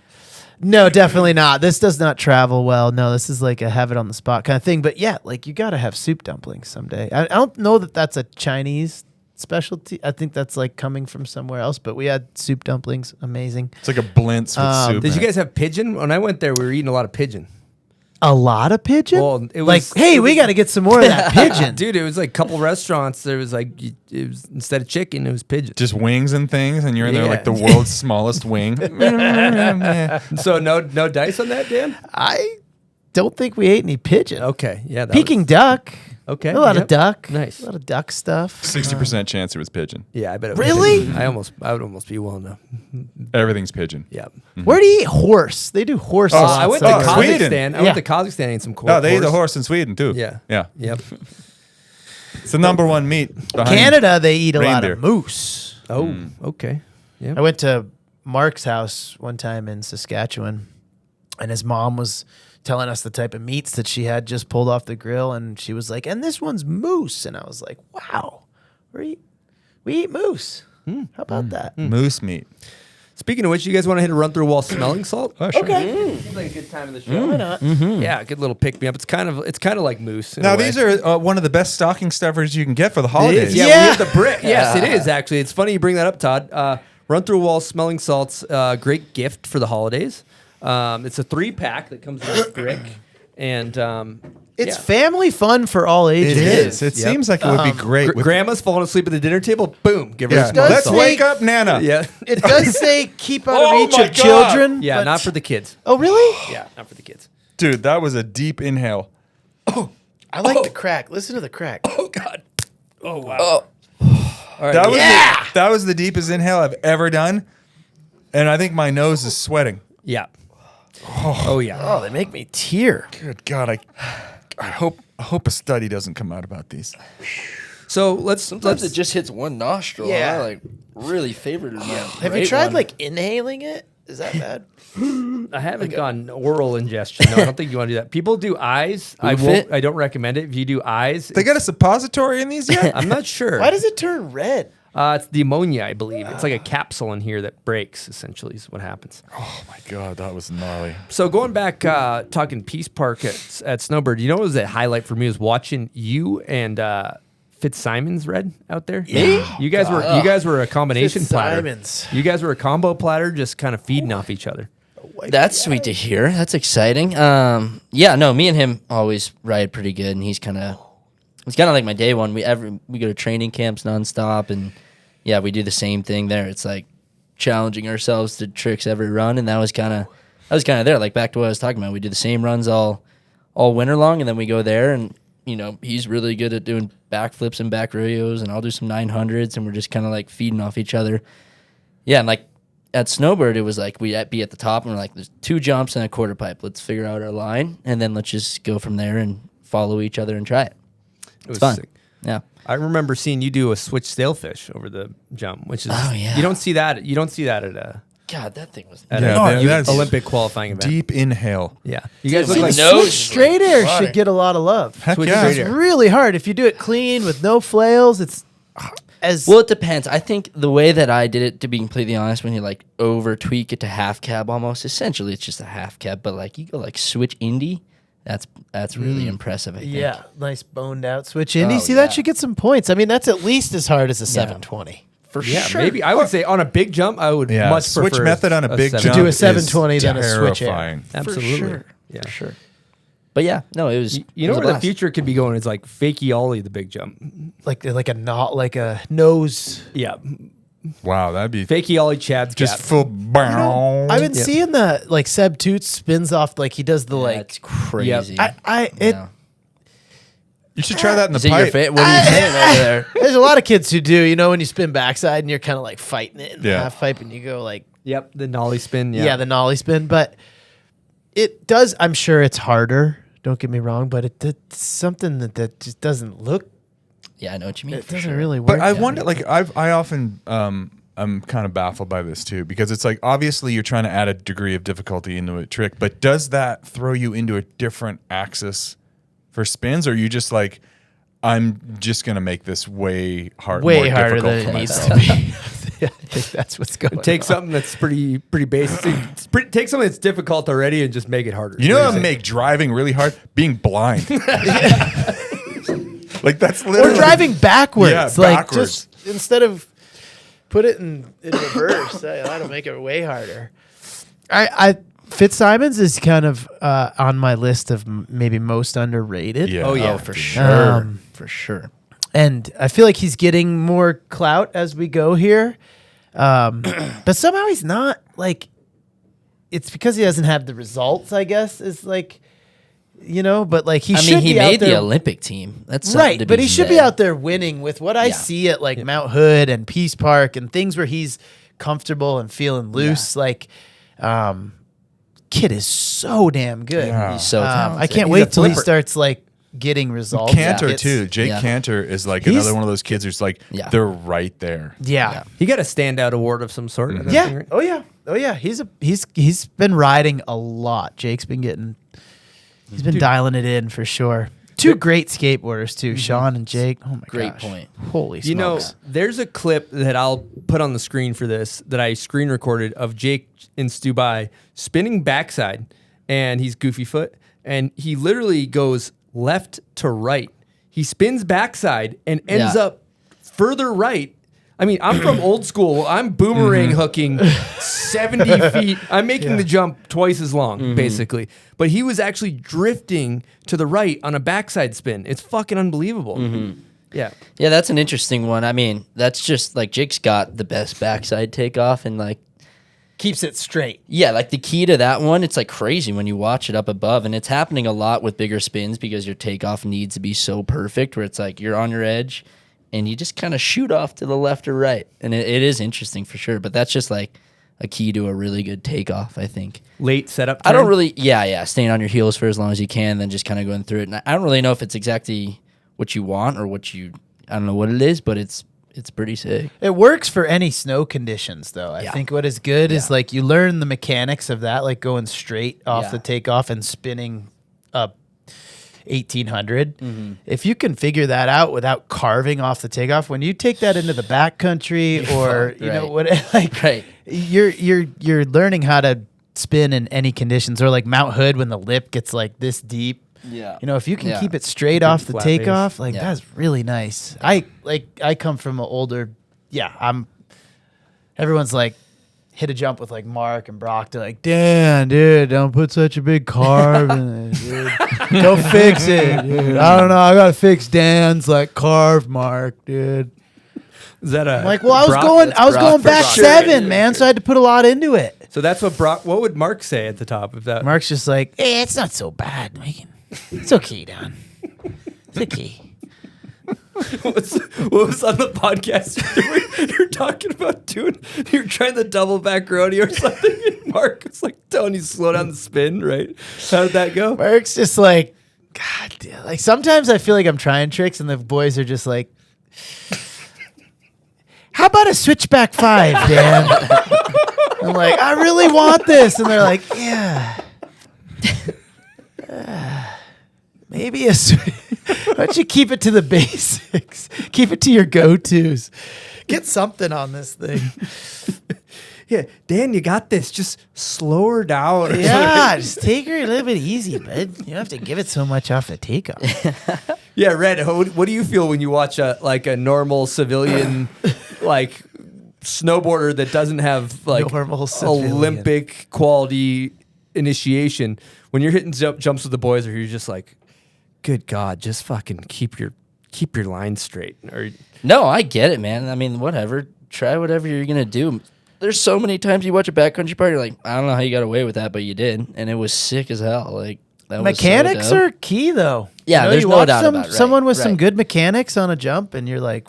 No, definitely not. This does not travel well. No, this is like a have it on the spot kind of thing. But yeah, like you got to have soup dumplings someday. I don't know that that's a Chinese specialty. I think that's like coming from somewhere else. But we had soup dumplings. Amazing. It's like a blintz with soup. Did you in it. guys have pigeon? When I went there, we were eating a lot of pigeon. A lot of pigeon? Well, it like, was- hey, we got to get some more of that pigeon. Dude, it was like a couple restaurants. There was like, it was instead of chicken, it was pigeon. Just wings and things, and you're in there Yeah. like the world's smallest wing? So no dice on that, Dan? I don't think we ate any pigeon. Okay, yeah. that Peking was- duck. Okay, A lot of yep. duck. Nice. A lot of duck stuff. 60% chance it was pigeon. Yeah, I bet it was Really? pigeon. I would almost be willing to. Everything's pigeon. Yeah. Where do you eat horse? They do horse. Oh, lots I went to of- Sweden. Kazakhstan. I Yeah. went to Kazakhstan and ate some No, they eat the horse in Sweden too. Yeah. Yeah. Yep. It's the number one meat. behind- Canada, they eat a lot reindeer. of moose. Oh, okay. Yeah. I went to Mark's house one time in Saskatchewan, and his mom was telling us the type of meats that she had just pulled off the grill, and she was like, "And this one's moose," and I was like, "Wow, we eat moose. How about that?" Moose meat. Speaking of which, you guys want to hit a run through while smelling salt? Oh, sure. Okay, Seems like a good time of the show. why not? Yeah, good little pick me up. It's kind of like moose. in Now a way. these are one of the best stocking stuffers you can get for the holidays. Yeah, Yeah. we have the brick. Yes, it is actually. It's funny you bring that up, Todd. Run through while smelling salts. Great gift for the holidays. It's a 3-pack that comes with a brick, and It's family fun for all ages. It is. It Yep. seems like it would be great. with- Grandma's falling asleep at the dinner table. Boom, give her yeah. a smell. Let's salt. wake up Nana. Yeah, It does say keep out Oh of reach my of God. children. yeah, but- not for the kids. Oh, really? Yeah, not for the kids. Dude, that was a deep inhale. I like the crack. Listen to the crack. Oh God. Oh wow. All right. That was the deepest inhale I've ever done. And I think my nose is sweating. Yeah. Oh yeah. Oh, they make me tear. Good God, I hope a study doesn't come out about these. So let's Sometimes it just hits one nostril. Yeah. I like really favored it. Have you tried like inhaling it? Is that bad? I haven't gone oral ingestion. No, I don't think you want to do that. People do eyes. I Boof won't. it? I don't recommend it. If you do eyes, They got a suppository in these yet? I'm not sure. Why does it turn red? It's the ammonia, I believe. It's like a capsule in here that breaks. Essentially, is what happens. Oh my God, that was gnarly. So going back, talking Peace Park at Snowbird, you know what was a highlight for me was watching you and Fitzsimon's Red out there. Me? You guys were a combination platter. Fitzsimon's. You guys were a combo platter, just kind of feeding off each other. That's sweet to hear. That's exciting. Yeah, no, me and him always ride pretty good, and he's kind of like my day one. We go to training camps nonstop, and yeah, we do the same thing there. It's like challenging ourselves to tricks every run, and that was kind of there. Like back to what I was talking about, we do the same runs all winter long, and then we go there, and he's really good at doing backflips and back rodeos, and I'll do some 900s, and we're just kind of like feeding off each other. Yeah, and like at Snowbird, it was like we'd be at the top, and we're like, there's 2 jumps and a quarter pipe. Let's figure out our line, and then let's just go from there and follow each other and try it. It was fun. sick. Yeah. I remember seeing you do a switch sailfish over the jump, which is Oh, yeah. you don't see that at a God, that thing was. Olympic qualifying event. Deep inhale. Yeah, you guys Dude, look my like nose- Switch straight air should get a lot of love. Heck Switch yeah. straight It's air. really hard if you do it clean with no flails. It's Well, it depends. I think the way that I did it, to be completely honest, when you like over tweak it to half cab almost, essentially it's just a half cab. But like you go like switch indie, that's really impressive. I think. Yeah, nice boned out switch indie. Oh, See, yeah. that should get some points. I mean, that's at least as hard as a 720. For Yeah, sure. maybe I would say on a big jump, I would much switch prefer method on a big seven- jump. do a is 720 than a switch air. terrifying. Absolutely. sure. Yeah. For sure. But yeah, no, it was. You it know was a where the blast. future could be going is like fakey ollie the big jump. Like a nose. Yeah, Wow, that'd be fakey ollie Chad's just gap. full. I've been seeing the like Seb Toots spins off like he does the That's crazy. Yeah. You should try that in the Is it your pipe. fit? What are you saying over there? There's a lot of kids who do, when you spin backside and you're kind of like fighting it in the Yeah. half pipe and you go like, Yep, the nollie spin. yeah. Yeah, the nollie spin. But it does, I'm sure it's harder. Don't get me wrong, but it's something that just doesn't look, Yeah, I know what you mean. it for doesn't sure. really work. But I that wonder, way. like, I often, I'm kind of baffled by this too, because it's like, obviously you're trying to add a degree of difficulty into a trick, but does that throw you into a different axis for spins? Or are you just like, I'm just going to make this way way more harder difficult than for it needs myself? to be. I think that's what's going take on. something that's pretty basic. Take something that's difficult already and just make it harder. You know what would make driving really hard? Being blind. Like that's literally Or driving backwards. Yeah, like backwards. just instead of put it in reverse, that'll make it way harder. Fitzsimons is kind of on my list of maybe most underrated. Yeah. Oh, yeah. For sure. Um, For sure. And I feel like he's getting more clout as we go here. But somehow he's not like, it's because he doesn't have the results, I guess, is like, but like he should He be out made there. the Olympic team. That's something Right, to but be he should be said. out there winning with what I Yeah. see at like Mount Hood and Peace Park and things where he's comfortable and feeling loose. Like, kid is so damn good. Yeah. He's so I talented. can't He's wait a till he flipper. starts like getting results. Cantor It's- too. Jake Yeah. Cantor is like He's- another one of those kids who's like Yeah. they're right there. Yeah. He got a standout award of some sort. I Yeah. think, right? Oh yeah. Oh yeah. He's been riding a lot. Jake's been he's been dialing it in for sure. Two great skateboarders too, Sean and Jake. Oh my Great gosh. point. Holy You know, smokes. there's a clip that I'll put on the screen for this that I screen recorded of Jake in Stubai spinning backside, and he's goofy foot, and he literally goes left to right. He spins backside and ends Yeah. up further right. I mean, I'm from old school. I'm boomerang hooking 70 feet. I'm making the jump twice as long, basically. But he was actually drifting to the right on a backside spin. It's fucking unbelievable. Yeah. Yeah, that's an interesting one. I mean, that's just like Jake's got the best backside takeoff, and like, Keeps it straight. yeah, like the key to that one, it's like crazy when you watch it up above, and it's happening a lot with bigger spins because your takeoff needs to be so perfect where it's like you're on your edge and you just kind of shoot off to the left or right. And it is interesting for sure, but that's just like a key to a really good takeoff, I think. Late setup. I don't turn. really, staying on your heels for as long as you can, then just kind of going through it. And I don't really know if it's exactly what you want or I don't know what it is, but it's pretty sick. It works for any snow conditions, though. I Yeah. think what is good is like you learn the mechanics of that, like going straight off Yeah. the takeoff and spinning up 1800. Mm-hmm. If you can figure that out without carving off the takeoff, when you take that into the backcountry or fucked, you know right. what, like Right. you're learning how to spin in any conditions, or like Mount Hood when the lip gets like this deep. Yeah. If you can Yeah. keep it straight off the flat base. takeoff, like Yeah. that's really nice. I come from an older, everyone's like hit a jump with like Mark and Brock. They're like, damn, dude, don't put such a big carve in it, dude. Go fix it, dude. I don't know. I gotta fix Dan's like carve mark, dude. Is that a I'm like, well, I was Brock? going That's Brock. back For sure. 7, man, so I had to put a lot into it. So that's what Brock. What would Mark say at the top of that? Mark's just like, hey, it's not so bad. It's okay, Don. It's okay. what was on the podcast? You're talking about you're trying the double back rodeo or something. And Mark was like telling you to slow down the spin, right? How did that go? Mark's just like, God damn. Like sometimes I feel like I'm trying tricks and the boys are just like, how about a switchback 5, Dan? I'm like, I really want this. And they're like, yeah. maybe why don't you keep it to the basics? Keep it to your go-tos. Get something on this thing. Yeah, Dan, you got this. Just slow her down. Yeah, just take her a little bit easy, bud. You don't have to give it so much off the takeoff. Yeah, Red, what do you feel when you watch a normal civilian like snowboarder that doesn't have like Normal civilian. Olympic quality initiation? When you're hitting jumps with the boys, or you're just like, good God, just fucking keep your line straight. Or No, I get it, man. I mean, whatever. Try whatever you're gonna do. There's so many times you watch a backcountry part, you're like, I don't know how you got away with that, but you did, and it was sick as hell. Like that Mechanics was so dope. are key, though. Yeah, there's you no watch doubt about it, right, someone with some right. good mechanics on a jump, and you're like,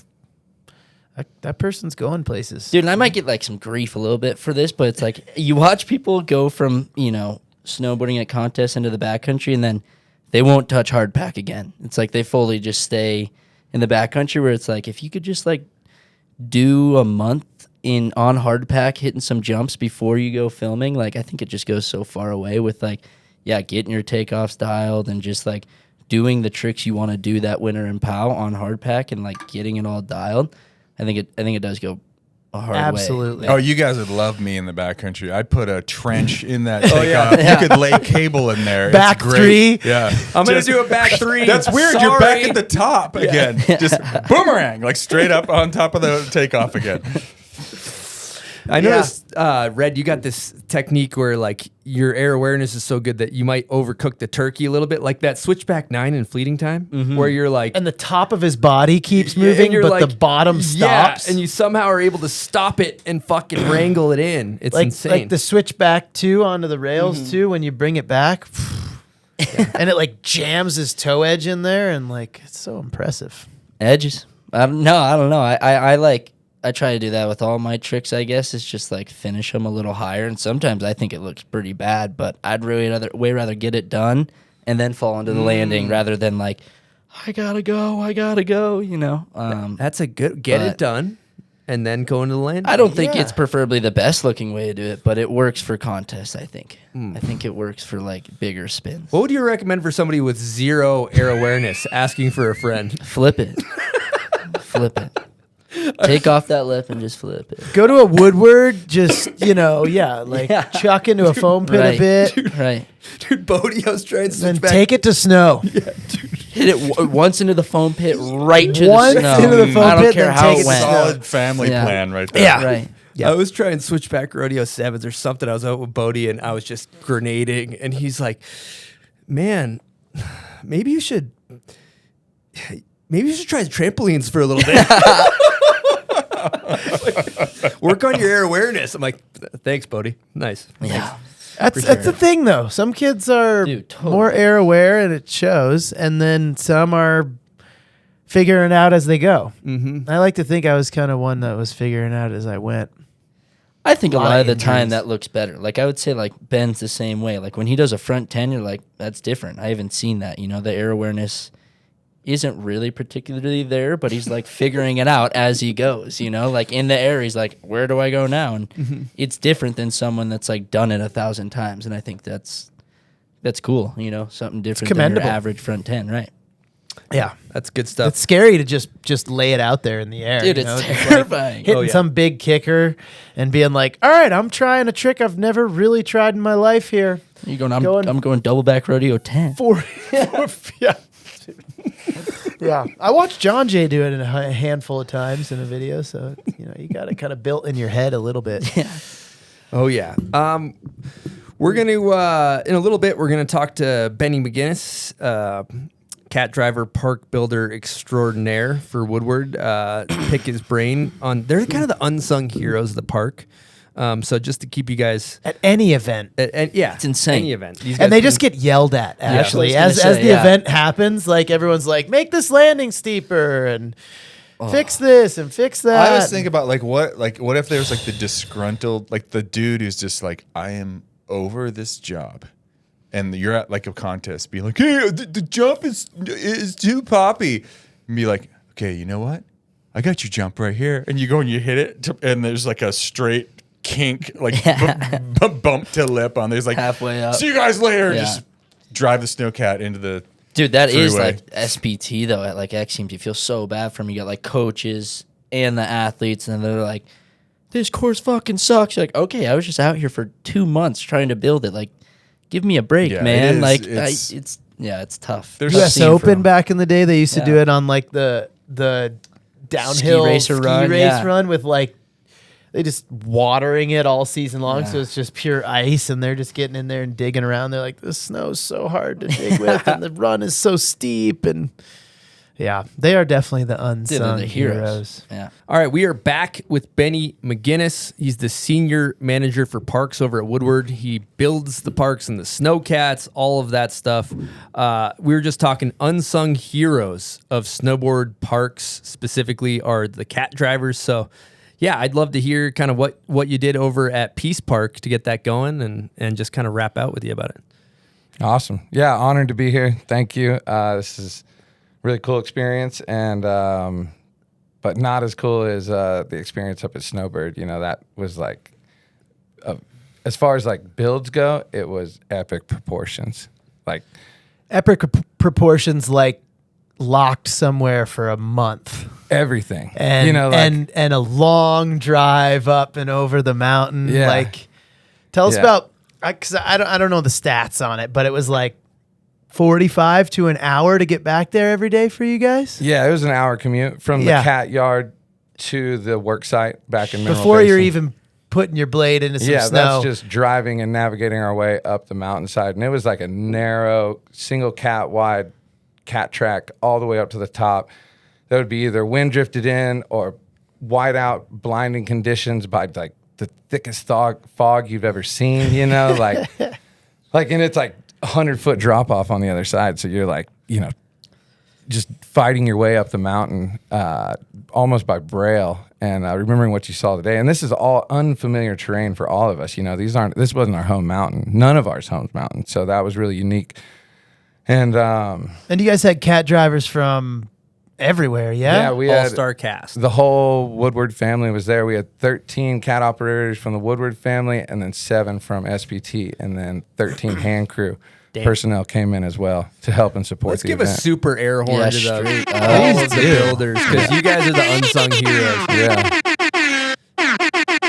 that person's going places. Dude, and I might get like some grief a little bit for this, but it's like you watch people go from, snowboarding at contests into the backcountry, and then they won't touch hard pack again. It's like they fully just stay in the backcountry, where it's like if you could just like do a month on hard pack hitting some jumps before you go filming, like I think it just goes so far away with like, yeah, getting your takeoffs dialed and just like doing the tricks you want to do that winter in POW on hard pack and like getting it all dialed. I think it does go a hard way. Absolutely. Oh, you guys would love me in the backcountry. I'd put a trench in that takeoff. Yeah. You could lay cable in there. Back It's great. three. Yeah. I'm gonna do a back three. That's weird. You're back Sorry. at the top again. Just boomerang, like straight up on top of the takeoff again. I noticed, Red, you got this technique where like your air awareness is so good that you might overcook the turkey a little bit, like that switchback 9 in Fleeting Time, where you're like, And the top of his body keeps and moving, you're but like, the bottom stops. Yeah, and you somehow are able to stop it and fucking wrangle it in. It's insane. Like the switchback too onto the rails too. When you bring it back, and it like jams his toe edge in there, and like it's so impressive. Edges. I don't know. I try to do that with all my tricks, I guess. It's just like finish them a little higher. And sometimes I think it looks pretty bad, but I'd way rather get it done and then fall into the landing rather than like, I gotta go, That's a good, get but- it done and then go into the land. I don't think Yeah. it's preferably the best looking way to do it, but it works for contests, I think. I think it works for like bigger spins. What would you recommend for somebody with zero air awareness asking for a friend? Flip it. Flip it. Take off that lip and just flip it. Go to a Woodward, just chuck into a foam pit Right. a bit, Right. Dude, Bodie, I was trying to then switch back. take it to snow. Hit it once into the foam pit, right to Once the snow. into the foam I don't pit, care then how take it it to went. snow. Solid family Yeah. plan right there. Yeah. Right. I was trying to switch back rodeo 7s or something. I was out with Bodie and I was just grenading, and he's like, "Man, maybe you should try trampolines for a little bit. Work on your air awareness." I'm like, "Thanks, Bodie. Nice." Yeah. That's the thing, though. Some kids are Dude, totally. more air aware, and it shows, and then some are figuring it out as they go. I like to think I was kind of one that was figuring out as I went. I think a Lot lot of of the time injuries. that looks better. Like I would say like Ben's the same way. Like when he does a front 10, you're like, that's different. I haven't seen that. The air awareness isn't really particularly there, but he's like figuring it out as he goes, like in the air, he's like, where do I go now? And it's different than someone that's like done it 1,000 times. And I think that's cool, something different than your commendable. average front 10, right? Yeah. That's good stuff. It's scary to just lay it out there in the air. Dude, you it's know? Just, like, terrifying. hitting Oh, yeah. some big kicker and being like, all right, I'm trying a trick I've never really tried in my life here. You're going, Going- I'm going double back rodeo 10. Yeah. Yeah. I watched John Jay do it in a handful of times in a video, so you got it kind of built in your head a little bit. Oh yeah. We're gonna in a little bit. We're gonna talk to Benny McGinnis, cat driver, park builder extraordinaire for Woodward. Pick his brain on. They're kind of the unsung heroes of the park. So just to keep you guys, At any event. yeah, It's insane. Any event, These And guys they can- just get yelled at, actually. I was As gonna say, the yeah. event happens, like everyone's like, make this landing steeper and fix this and fix that. I always think about what if there's like the disgruntled, like the dude who's just like, I am over this job, and you're at like a contest, be like, hey, the jump is too poppy, and be like, okay, you know what? I got your jump right here, and you go and you hit it, and there's like a straight kink, like bump to lip on. There's like Halfway up. See you guys later. Yeah. Just drive the snowcat into the Dude, that is Freeway. like SPT though. At like X Teams, you feel so bad for them. You got like coaches and the athletes, and they're like, "This course fucking sucks." You're like, okay, I was just out here for 2 months trying to build it. Like, give me a break, Yeah, man. it is. Like, It's it's tough. There's Tough US scene for Open 'em. back in the day, they used to do Yeah. it on like the downhill racer run, race yeah. run with like they just watering it all season long, Yeah. so it's just pure ice, and they're just getting in there and digging around. They're like, the snow's so hard to dig with, and the run is so steep, and yeah, they are definitely the Dude, they're unsung the heroes. Yeah. All right, we are back with Benny McGinnis. He's the senior manager for parks over at Woodward. He builds the parks and the snowcats, all of that stuff. We were just talking unsung heroes of snowboard parks, specifically are the cat drivers. So, yeah, I'd love to hear kind of what you did over at Peace Park to get that going and just kind of wrap out with you about it. Awesome. Yeah, honored to be here. Thank you. This is really cool experience, and but not as cool as the experience up at Snowbird. You know, that was like, as far as like builds go, it was epic proportions. Like epic proportions, like locked somewhere for a month. everything. And you know, like, and a long drive up and over the mountain. Yeah. Like, tell us Yeah. about, because I don't know the stats on it, but it was like 45 to an hour to get back there every day for you guys. yeah, it was an hour commute from Yeah. the cat yard to the work site back in Mineral Before you're Basin. even putting your blade into some Yeah, snow. that's just driving and navigating our way up the mountainside. And it was like a narrow, single cat wide cat track all the way up to the top. That would be either wind drifted in or white out, blinding conditions by like the thickest fog you've ever seen, you know? And it's like 100-foot drop off on the other side. So you're like, you know, just fighting your way up the mountain almost by braille and remembering what you saw today. And this is all unfamiliar terrain for all of us. You know, this wasn't our home mountain. None of ours home mountain. So that was really unique. And and you guys had cat drivers from everywhere, yeah? yeah, we had All-star cast. the whole Woodward family was there. We had 13 cat operators from the Woodward family and then 7 from SPT and then 13 hand crew. Personnel came in as well to help and support Let's the give event. a super air horn Yeah, to the, straight all of the builders, because you guys are the unsung heroes. Yeah.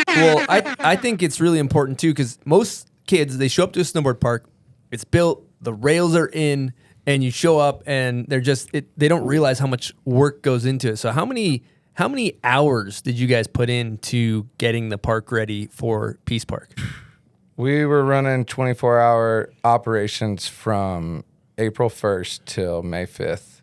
Well, I think it's really important too, because most kids, they show up to a snowboard park, it's built, the rails are in, and you show up and they're just they don't realize how much work goes into it. So how many hours did you guys put into getting the park ready for Peace Park? We were running 24-hour operations from April 1st till May 5th.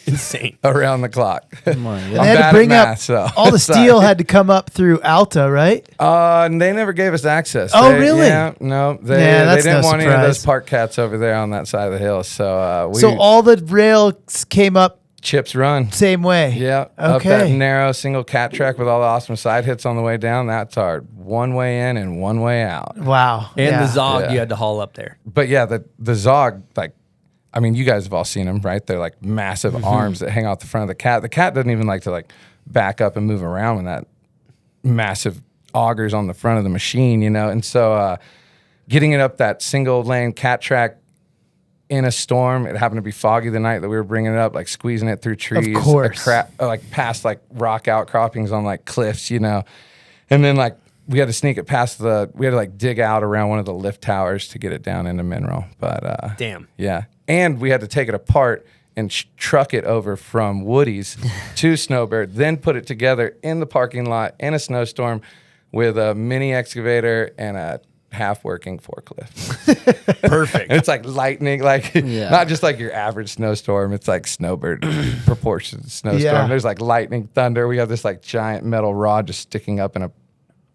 Insane. Around the clock. Come on, And yeah. they had bad to at bring math, up so- all the Sorry. steel had to come up through Alta, right? They never gave us access. Oh, really? Yeah, no. They that's didn't no want any of those surprise. park cats over there on that side of the hill. So So all the rails came up Chips Run. same way. Yeah. Up that Okay. narrow single cat track with all the awesome side hits on the way down. That's our one way in and one way out. Wow. And yeah. the Zog Yeah. you had to haul up there. But yeah, the Zog, like, I mean, you guys have all seen them, right? They're like massive arms that hang out the front of the cat. The cat doesn't even like to like back up and move around when that massive augers on the front of the machine, you know? And so getting it up that single lane cat track in a storm, it happened to be foggy the night that we were bringing it up, like squeezing it through trees, course. like past like rock outcroppings on like cliffs, you know? And then like we had to sneak it past we had to like dig out around one of the lift towers to get it down into Mineral. But Damn. yeah. And we had to take it apart and truck it over from Woody's to Snowbird, then put it together in the parking lot in a snowstorm with a mini excavator and a half-working forklift. Perfect. And it's like lightning, like Yeah. not just like your average snowstorm. It's like Snowbird proportions snowstorm. Yeah. There's like lightning, thunder. We have this like giant metal rod just sticking up in a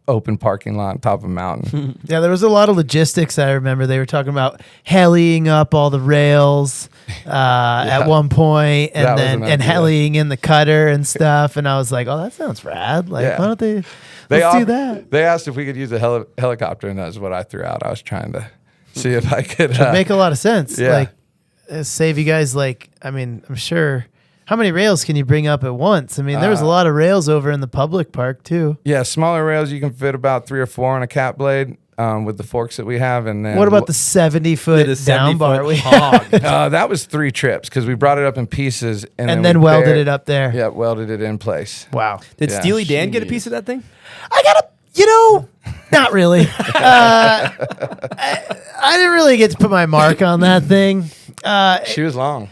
open parking lot on top of a mountain. Yeah, there was a lot of logistics. I remember they were talking about heliing up all the rails at one point, That was and an and idea. heliing in the cutter and stuff. And I was like, oh, that sounds rad. Like, Yeah. why don't they? They Let's do offered- that. They asked if we could use a helicopter, and that's what I threw out. I was trying to see if I could It'd make a lot of sense. yeah. Like, save you guys. Like, I mean, I'm sure. How many rails can you bring up at once? I mean, there was a lot of rails over in the public park too. Yeah, smaller rails you can fit about 3 or 4 on a cat blade. with the forks that we have. And then What about the 70-foot The down 70-foot bar? hog. that was 3 trips because we brought it up in pieces And we then welded it up there. Yeah, welded it in place. Wow. Did Yeah. Steely Dan get a piece of that thing? I gotta, not really. I didn't really get to put my mark on that thing. She was long.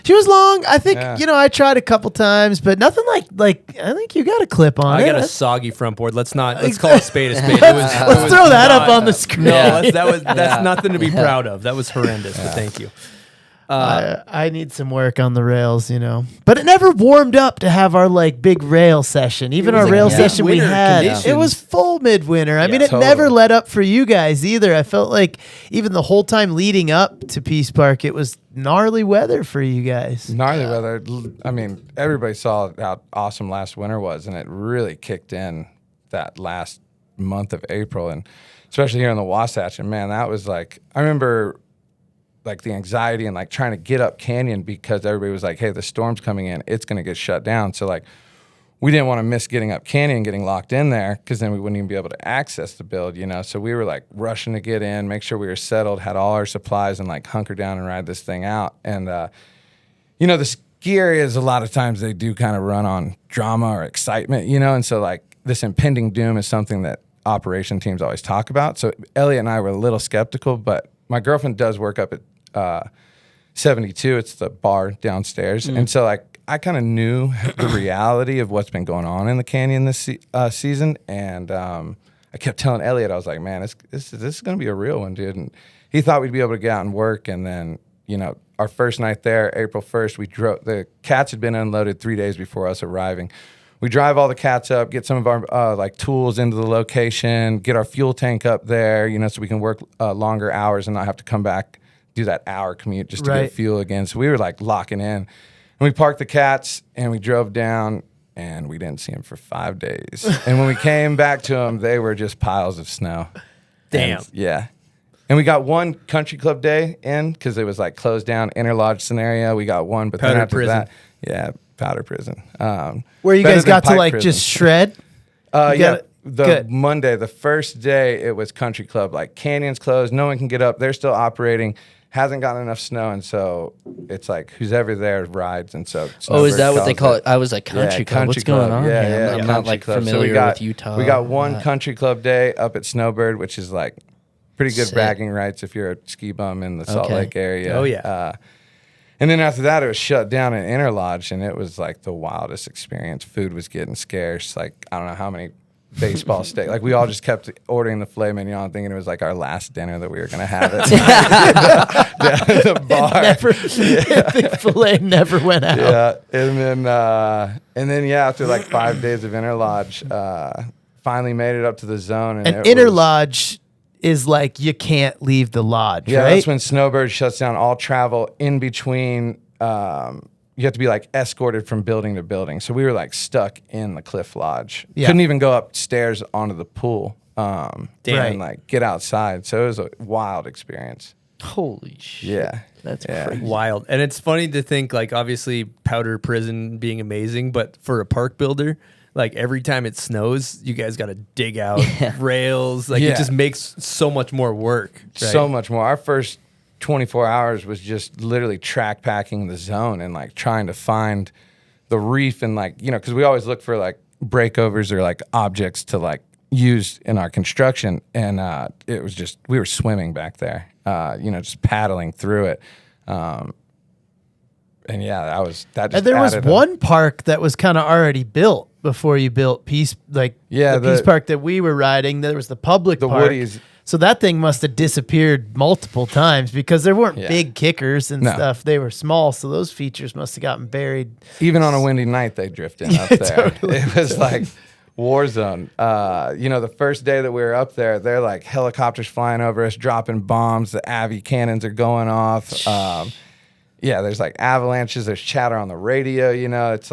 She was long. I think, Yeah. I tried a couple times, but nothing like I think you got a clip on I it. got a That's- let's call a spade a spade. It was, Let's throw that up on the screen. No, that's nothing to be proud of. That was horrendous, but thank you. I need some work on the rails, But it never warmed up to have our big rail session. Even was our like rail session we midwinter had, conditions. it was full midwinter. I mean, it totally. never let up for you guys either. I felt like even the whole time leading up to Peace Park, it was gnarly weather for you guys. Gnarly weather. I mean, everybody saw how awesome last winter was, and it really kicked in that last month of April, and especially here in the Wasatch. And man, that was I remember the anxiety and trying to get up canyon because everybody was like, hey, the storm's coming in, it's going to get shut down. So we didn't want to miss getting up canyon, getting locked in there, because then we wouldn't even be able to access the build, So we were rushing to get in, make sure we were settled, had all our supplies, and hunker down and ride this thing out. And the ski areas, a lot of times they do kind of run on drama or excitement, and so this impending doom is something that operation teams always talk about. So Elliot and I were a little skeptical, but my girlfriend does work up at 72. It's the bar downstairs. And so I kind of knew the reality of what's been going on in the canyon this season. And I kept telling Elliot, I was like, man, this is going to be a real one, dude. And he thought we'd be able to get out and work. And then, our first night there, April 1st, we drove, the cats had been unloaded 3 days before us arriving. We drive all the cats up, get some of our tools into the location, get our fuel tank up there, so we can work longer hours and not have to come back, do that hour commute just to get fuel again. So we were locking in. And we parked the cats and we drove down and we didn't see them for 5 days. And when we came back to them, they were just piles of snow. Damn. And, yeah. And we got one country club day in because it was closed down, interlodge scenario. We got one, but then Powder after prison. that, yeah, powder prison. Where you better guys than got to pipe prison. just shred? Yeah, got good. Monday, the first day, it was country club. Canyons closed, no one can get up. They're still operating. Hasn't gotten enough snow, and so it's who's ever there rides, and so. Oh, is Snowbird that what they calls call it? I was like, country club. What's club. going on? Yeah, here? yeah, I'm not country club. So familiar with Utah. We got one country club day up at Snowbird, which is pretty good Sick. bragging rights if you're a ski bum in the Salt Okay. Lake area. Oh, yeah. And then after that, it was shut down in Interlodge, and it was the wildest experience. Food was getting scarce. I don't know how many baseball steak. We all just kept ordering the filet mignon, thinking it was our last dinner that we were going to have it. The bar. The filet never went out. Yeah, and then after 5 days of Interlodge, finally made it up to the zone. And And Interlodge is you can't leave the lodge, Yeah, right? that's when Snowbird shuts down all travel in between. You have to be escorted from building to building. So we were stuck in the Cliff Lodge. Yeah. Couldn't even go upstairs onto the pool. Damn. And get outside. So it was a wild experience. Holy shit. Yeah. That's Yeah. crazy. Wild. And it's funny to think, obviously, powder prison being amazing, but for a park builder, every time it snows, you guys got to dig out rails. Yeah. It just makes so much more work. Right? So much more. Our first 24 hours was just literally track packing the zone and trying to find the reef and because we always look for breakovers or objects to use in our construction, and it was just we were swimming back there, just paddling through it. And yeah, that just And there was added one park that was kind of already built before you built Peace, the Peace Park that we were riding. There was the public the park. Woodies. So that thing must have disappeared multiple times because there weren't Yeah. big kickers and No. stuff. They were small, so those features must have gotten buried. Even on a windy night, they drift in up Yeah, there. totally. It was war zone. The first day that we were up there, they're helicopters flying over us, dropping bombs. The Avi cannons are going off. There's avalanches. There's chatter on the radio. It's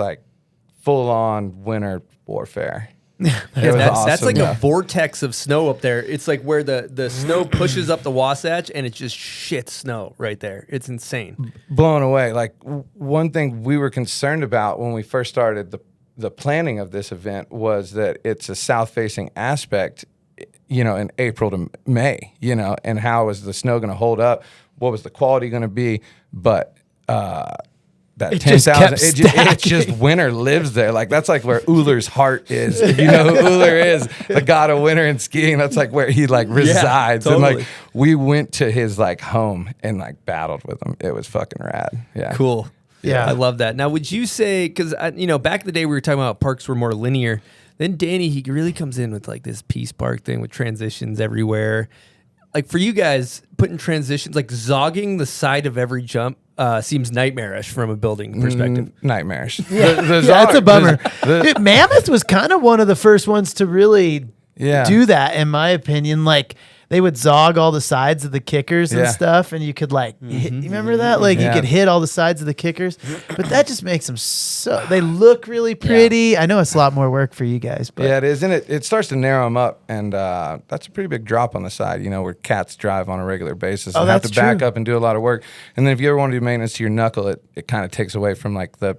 full on winter warfare. It was That's awesome, a vortex of snow up there. It's where the snow pushes up the Wasatch and it's just shit snow right there. It's insane. blown away. One thing we were concerned about when we first started the planning of this event was that it's a south-facing aspect, in April to May, and how is the snow going to hold up? What was the quality going to be? But that It just 10,000, kept it's just winter lives there. Like that's like where Ullr's heart is. If you know who Ullr is, the god of winter and skiing, that's like where he like resides. totally. And like we went to his like home and like battled with him. It was fucking rad. Yeah. Cool. Yeah. I love that. Now, would you say, because, back in the day we were talking about parks were more linear. Then Danny, he really comes in with like this Peace Park thing with transitions everywhere. Like for you guys, putting transitions, like zogging the side of every jump seems nightmarish from a building perspective. Nightmarish. Yeah, The yeah, it's a Zog- bummer. the- Dude, Mammoth was kind of one of the first ones to really Yeah. do that, in my opinion. Like they would zog all the sides of the kickers and Yeah. stuff, and you could like hit, you remember that? Like you Yeah. could hit all the sides of the kickers, but that just makes them so they look really pretty. I know it's a lot more work for you guys, but Yeah, it is, and it starts to narrow them up, and that's a pretty big drop on the side. Where cats drive on a regular basis and have to that's back true. up and do a lot of work. And then if you ever want to do maintenance to your knuckle, it kind of takes away from like the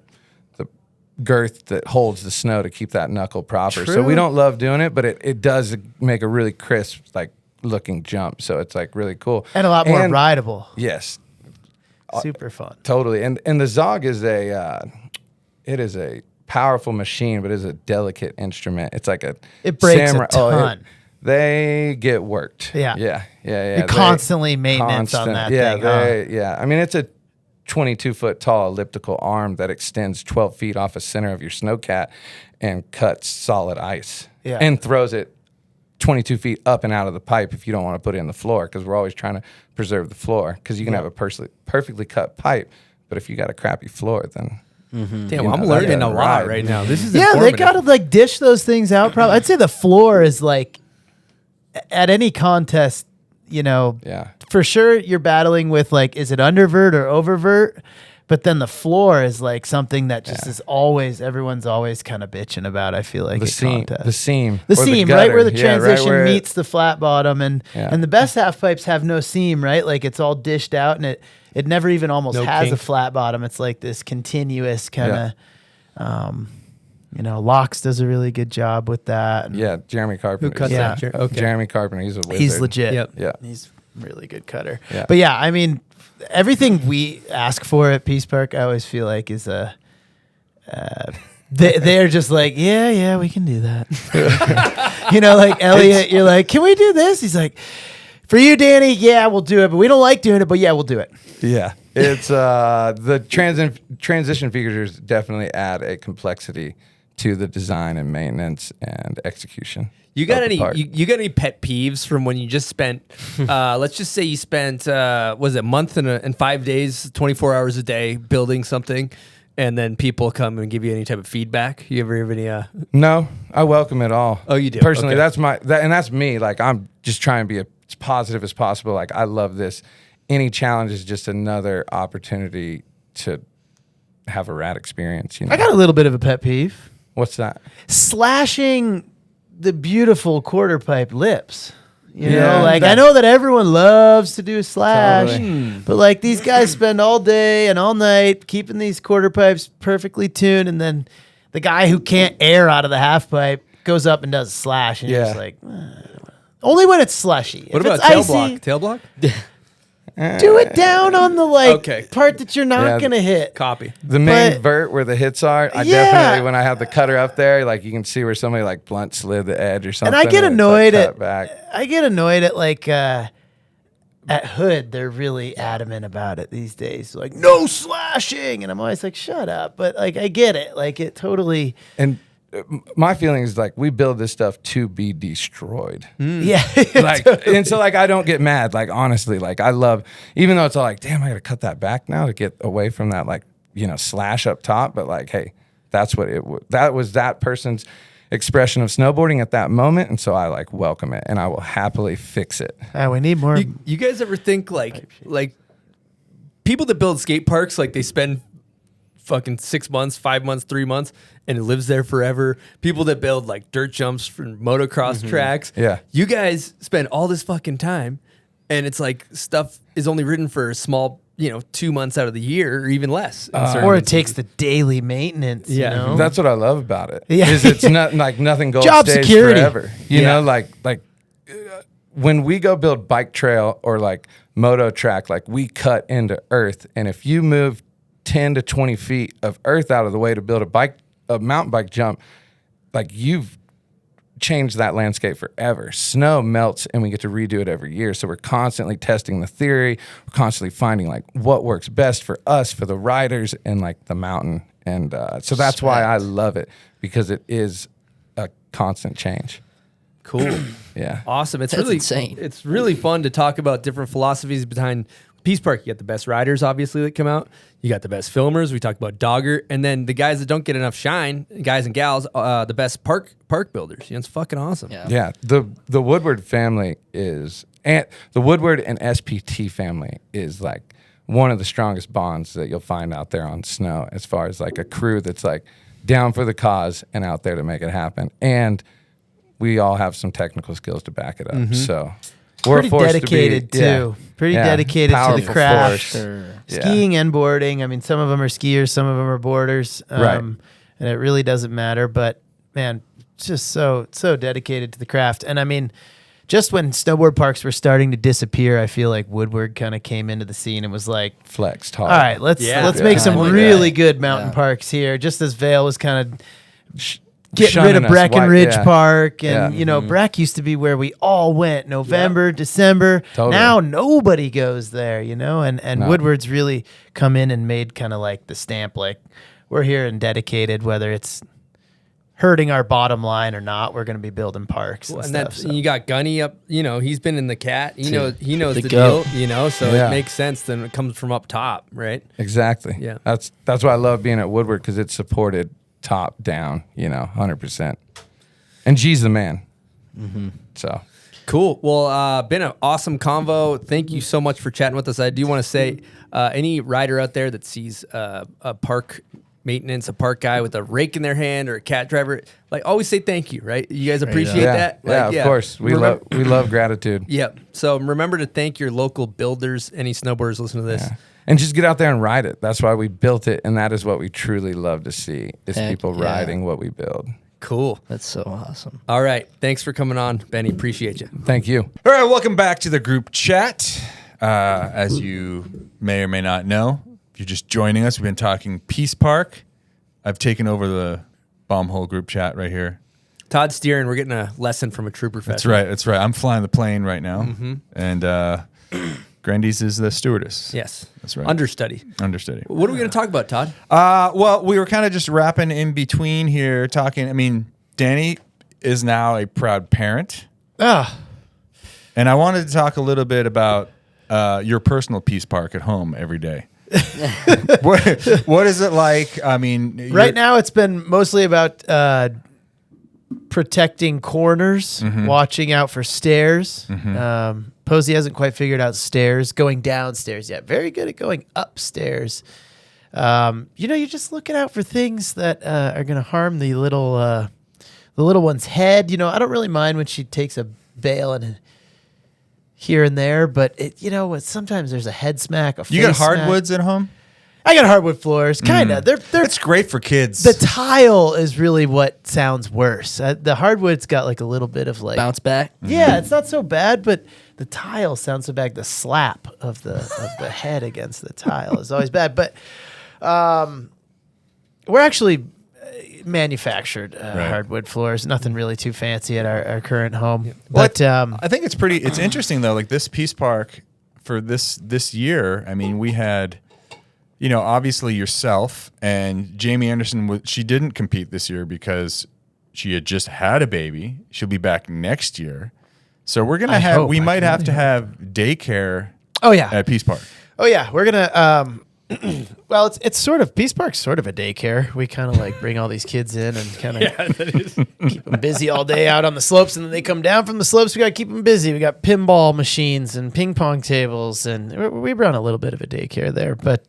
girth that holds the snow to keep that knuckle proper. So we True. don't love doing it, but it does make a really crisp like looking jump. So it's like really cool and a lot more rideable. Yes, Super fun. totally. And the Zog is it is a powerful machine, but it is a delicate instrument. It's like It breaks a samurai- ton. they get worked. Yeah. Yeah. You're constantly maintenance on that thing, huh? Yeah. I mean, it's a 22-foot tall elliptical arm that extends 12 feet off the center of your snowcat and cuts solid ice. Yeah. And throws it 22 feet up and out of the pipe if you don't want to put it in the floor, because we're always trying to preserve the floor, because you can have a perfectly cut pipe, but if you got a crappy floor, then Damn, I'm that learning gotta a lot ride. right now. This is Yeah, they informative. gotta like dish those things out. Probably, I'd say the floor is like at any contest, yeah. for sure you're battling with like, is it undervert or oververt? But then the floor is like something that just is always, everyone's always kind of bitching about. I feel like The at seam, contests. the seam, The or seam, gutter. right where the Yeah, right transition where it- meets the flat bottom, and Yeah. and the best half pipes have no seam, right? Like it's all dished out, and it never even almost No has kink. a flat bottom. It's like this continuous kind of, Locks does a really good job with that. and Yeah, Jeremy Carpenter. Who cuts Yeah. that? Okay. Jeremy Carpenter, he's a wizard. He's legit. Yep. Yeah. He's a really good cutter. Yeah. But yeah, I mean, everything we ask for at Peace Park, I always feel like is a. They're just like, yeah, we can do that. Like Elliot, you're like, can we do this? He's like, for you, Danny, yeah, we'll do it, but we don't like doing it, but yeah, we'll do it. Yeah, it's the transition features definitely add a complexity to the design and maintenance and execution. You got of the any? park. You got any pet peeves from when you just spent? Let's just say you spent was it a month and 5 days, 24 hours a day building something, and then people come and give you any type of feedback. You ever have any? No, I welcome it all. Oh, you do? Personally, Okay. that's me. Like I'm just trying to be as positive as possible. Like I love this. Any challenge is just another opportunity to have a rad experience. I got a little bit of a pet peeve. What's that? Slashing the beautiful quarter pipe lips. Yeah, I know that everyone loves to do a slash, but like these guys spend all day and all night keeping these quarter pipes perfectly tuned, and then the guy who can't air out of the half pipe goes up and does a slash, and you're just like, only when it's slushy. What If about it's tail icy, block? Tail block? do it down on the Okay. part that you're not Yeah. gonna hit. Copy. The main But- vert where the hits are, I Yeah. definitely, when I have the cutter up there, like you can see where somebody like blunt slid the edge or something. And I get it's, like, annoyed cut at back. I get annoyed at at Hood. They're really adamant about it these days. Like no slashing, and I'm always like, shut up. But like I get it. Like it totally. And my feeling is like we build this stuff to be destroyed. Yeah. Like, and so like I don't get mad. Like honestly, like I love, even though it's all like, damn, I got to cut that back now to get away from that like slash up top. But like, hey, that's what that was that person's expression of snowboarding at that moment, and so I like welcome it, and I will happily fix it. We need more. You guys ever think like people that build skate parks, like they spend fucking 6 months, 5 months, 3 months, and it lives there forever. People that build like dirt jumps for motocross tracks. Yeah. You guys spend all this fucking time, and it's like stuff is only written for a small, 2 months out of the year or even less. in certain or it instances. takes the daily maintenance. Yeah. You know? That's what I love about it. Yeah. Is it's not like nothing gold Job stays security. forever. You Yeah. know, like when we go build bike trail or like moto track, like we cut into earth. And if you move 10 to 20 feet of earth out of the way to build a mountain bike jump, like you've changed that landscape forever. Snow melts and we get to redo it every year. So we're constantly testing the theory. We're constantly finding like what works best for us, for the riders and like the mountain. And so that's why I love it, because it is a constant change. Cool. Yeah. Awesome. It's That's really insane. It's really fun to talk about different philosophies behind Peace Park. You got the best riders, obviously, that come out. You got the best filmers. We talked about Dogger, and then the guys that don't get enough shine, guys and gals, the best park builders. You know, it's fucking awesome. Yeah. The Woodward family is, and the Woodward and SPT family is like one of the strongest bonds that you'll find out there on snow, as far as like a crew that's like down for the cause and out there to make it happen. And we all have some technical skills to back it up. So we're Pretty forced dedicated to be, too. Pretty dedicated to powerful the craft. force. Sure. Yeah. Skiing and boarding. I mean, some of them are skiers, some of them are boarders. Right. And it really doesn't matter. But man, it's just so dedicated to the craft. And I mean, just when snowboard parks were starting to disappear, I feel like Woodward kind of came into the scene and was like, Flexed hard. all right, let's make some Like really that. good mountain Yeah. parks here. Just as Vail was kind of getting rid Shunning of us, Breckenridge yeah. Park, and Yeah. you know, Breck used to be where we all went. November, December. Totally. Now nobody goes there, you know. And No. Woodward's really come in and made kind of like the stamp, like we're here and dedicated, whether it's hurting our bottom line or not. We're going to be building parks and And stuff. that's so. you got Gunny up. You know, he's been in the cat. He knows the the goat. deal. You know, so Yeah. it makes sense. Then it comes from up top, right? Exactly. Yeah. That's why I love being at Woodward, because it's supported top down, 100%. And G's the man. So Cool. Well, been an awesome convo. Thank you so much for chatting with us. I do want to say, any rider out there that sees a park maintenance, a park guy with a rake in their hand or a cat driver, like always say thank you, right? You guys appreciate yeah, that? yeah, Like, of course. We love gratitude. Yep. So remember to thank your local builders. Any snowboarders listen to this. Yeah. And just get out there and ride it. That's why we built it, and that is what we truly love to see, is Heck people yeah. riding what we build. Cool. That's so awesome. All right. Thanks for coming on, Benny. Appreciate you. Thank you. All right, welcome back to the group chat. As you may or may not know, if you're just joining us, we've been talking Peace Park. I've taken over the bomb hole group chat right here. Todd steering. We're getting a lesson from a true professional. That's right. That's right. I'm flying the plane right now, and Grandy's is the stewardess. Yes. That's right. Understudy. Understudy. What are we going to talk about, Todd? Well, we were kind of just wrapping in between here, talking. I mean, Danny is now a proud parent, Ah, and I wanted to talk a little bit about your personal Peace Park at home every day. What is it like? I mean, right now it's been mostly about protecting corners, watching out for stairs. Posey hasn't quite figured out stairs, going downstairs yet. Very good at going upstairs. You're just looking out for things that are going to harm the little one's head. I don't really mind when she takes a bail and here and there, but sometimes there's a head smack. you got face smack. hardwoods at home. I got hardwood floors, kind of. They're It's great for kids. the tile is really what sounds worse. The hardwood's got like a little bit of like Bounce back. Yeah, it's not so bad, but the tile sounds so bad. The slap of the head against the tile is always bad. But we're actually manufactured hardwood floors. Nothing really too fancy at our current home. But I think it's interesting though. Like this Peace Park for this year. I mean, we had. Obviously yourself and Jamie Anderson, she didn't compete this year because she had just had a baby. She'll be back next year. So we're going to we might have to have daycare oh yeah, at Peace Park. oh yeah, we're gonna. Well, it's sort of Peace Park's sort of a daycare. We kind of like bring all these kids in and kind of keep them busy all day out on the slopes, and then they come down from the slopes. We got to keep them busy. We got pinball machines and ping pong tables, and we run a little bit of a daycare there, but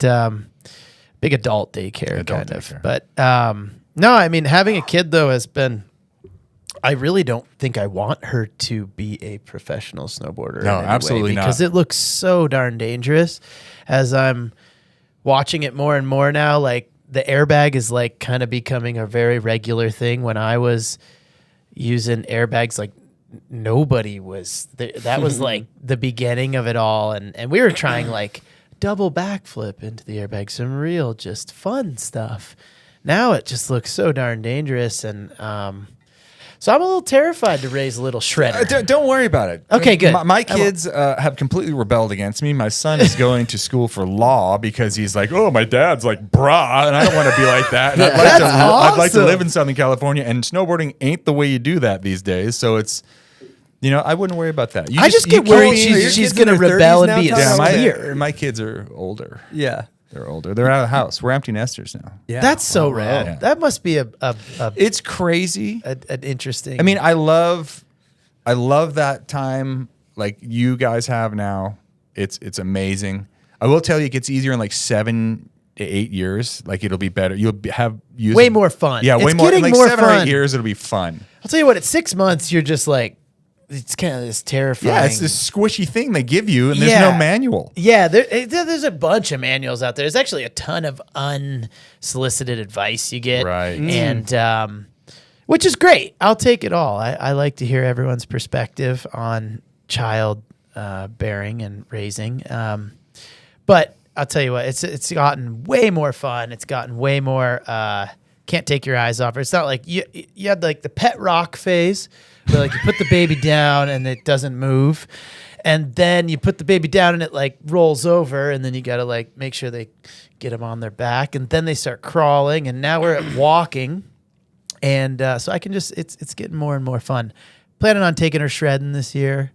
big adult daycare kind of. But no, I mean having a kid though has been. I really don't think I want her to be a professional snowboarder. No, absolutely not. Because it looks so darn dangerous. As I'm watching it more and more now, like the airbag is like kind of becoming a very regular thing. When I was using airbags like nobody was there. That was like the beginning of it all. And we were trying like double backflip into the airbag, some real just fun stuff. Now it just looks so darn dangerous. And so I'm a little terrified to raise a little shredder. Don't worry about it. Okay, good. My kids have completely rebelled against me. My son is going to school for law because he's like, oh, my dad's like, brah, and I don't want to be like that. And I'd like to live in Southern California, and snowboarding ain't the way you do that these days. So it's, I wouldn't worry about that. I just get worried she's going to rebel and be a steer. My kids are older. Yeah. They're older. They're out of the house. We're empty nesters now. Yeah. That's so rad. Yeah. That must be It's crazy. an interesting. I mean, I love that time like you guys have now. It's amazing. I will tell you, it gets easier in like 7 to 8 years. Like it'll be better. You'll have way more fun. Yeah, way It's more. In getting like more 7 or fun. 8 years, it'll be fun. I'll tell you what. At 6 months, you're just like, it's kind of this terrifying. Yeah, it's this squishy thing they give you, and there's no manual. Yeah, there's a bunch of manuals out there. There's actually a ton of unsolicited advice you get, Right. And which is great. I'll take it all. I like to hear everyone's perspective on child bearing and raising. But I'll tell you what, it's gotten way more fun. It's gotten way more. Can't take your eyes off it. It's not like you had like the pet rock phase, where like you put the baby down and it doesn't move, and then you put the baby down and it like rolls over, and then you got to like make sure they get them on their back, and then they start crawling, and now we're at walking, and so I can just it's getting more and more fun. Planning on taking her shredding this year.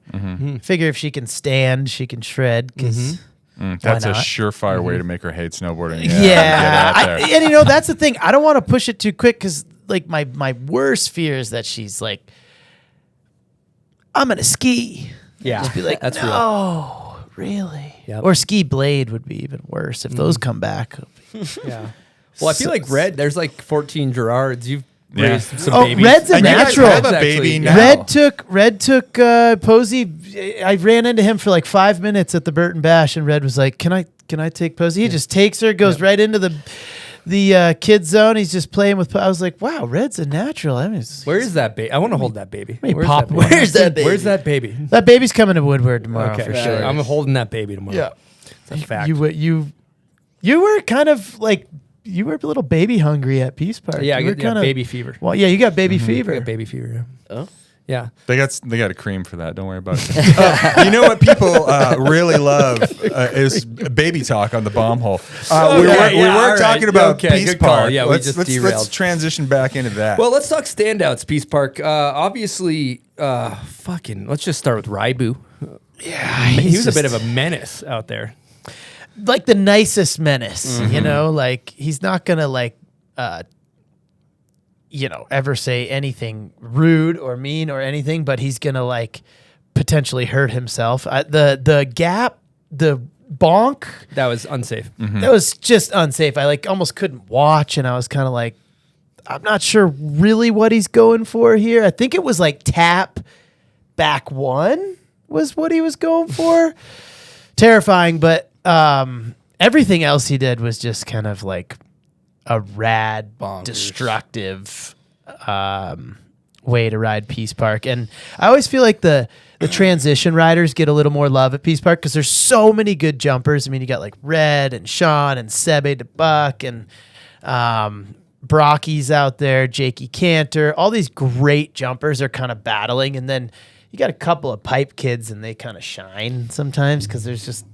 Figure if she can stand, she can shred because. That's a not? surefire way to make her hate snowboarding. Yeah. Get out there. And that's the thing. I don't want to push it too quick because like my worst fear is that she's like, I'm gonna ski. Yeah. Just be like, That's no, really? Yep. Or ski blade would be even worse if those come back. Yeah. Well, I feel like there's like 14 Gerards. You've Yeah. raised some Oh, babies. Red's a And you guys natural. have a Actually, baby yeah. now. Red took Posey. I ran into him for like 5 minutes at the Burton Bash, and Red was like, "Can I take Posey?" He just takes her, goes right into the kid zone. He's just playing with. I was like, "Wow, Red's a natural." I mean, Where is that baby? I want to hold that baby. me Where's pop that him. baby? Where's that baby? Where's that baby? that baby's coming to Woodward tomorrow Okay, for sure. I'm holding that baby tomorrow. Yeah. That's a fact. You were kind of like you were a little baby hungry at Peace Park. Yeah, I You were got baby fever. Well, yeah, you got baby I fever. got baby fever. Yeah. Oh, Yeah. They got a cream for that. Don't worry about it. You know what people really love is baby talk on the bomb hole. We all were right. talking about Okay, Peace good call. Park. Yeah, we just let's derailed. transition back into that. Well, let's talk standouts, Peace Park. Obviously, let's just start with Raibu. Yeah, He was a bit of a menace out there. like the nicest menace, like he's not gonna like ever say anything rude or mean or anything, but he's gonna like potentially hurt himself. The gap, the bonk, That was unsafe. that was just unsafe. I like almost couldn't watch, and I was kind of like, I'm not sure really what he's going for here. I think it was like tap back one was what he was going for. Terrifying, but everything else he did was just kind of like a rad, destructive way to ride Peace Park. And I always feel like the transition riders get a little more love at Peace Park because there's so many good jumpers. I mean, you got like Red and Sean and Sebe DeBuck and Brocky's out there, Jakey Cantor. All these great jumpers are kind of battling. And then you got a couple of pipe kids and they kind of shine sometimes because there's just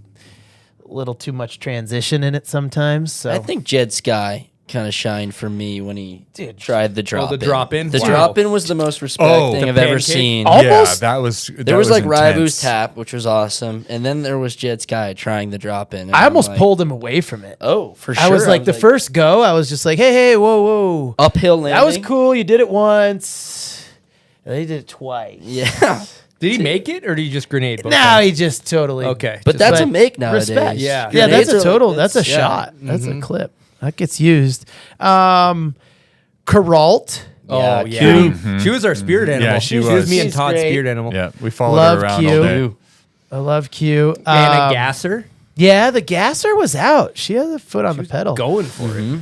a little too much transition in it sometimes. So I think Jed Sky kind of shined for me when he tried the drop. the drop-in? The Wow. drop-in was the most respect thing the I've ever pancake? seen. Almost- Yeah, that was. There was like intense. Raibu's tap, which was awesome, and then there was Jed Sky trying the drop-in. and I I'm almost like, pulled him away from it. Oh, for sure. I was like, the first go, I was just like, hey, whoa. uphill landing. That was cool. You did it once. And he did it twice. Yeah, Did he make it or did he just grenade? both No, times? he just totally. Okay. but that's a But make nowadays. respect. Yeah. Yeah, that's Grenades a are- total. That's a yeah. shot. That's a clip. That gets used. Caralt. Oh, Yeah, yeah. She was our spirit animal. Yeah, she was was. me and She's Todd's great. spirit animal. Yeah, we followed Love her around Q. all day. I love Q. Anna Gasser Yeah, the gasser was out. She had a foot on the pedal. going for it.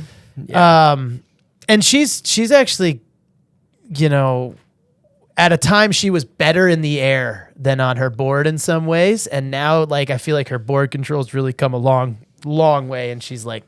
And she's actually, at a time she was better in the air than on her board in some ways, and now like I feel like her board control's really come a long way, and she's like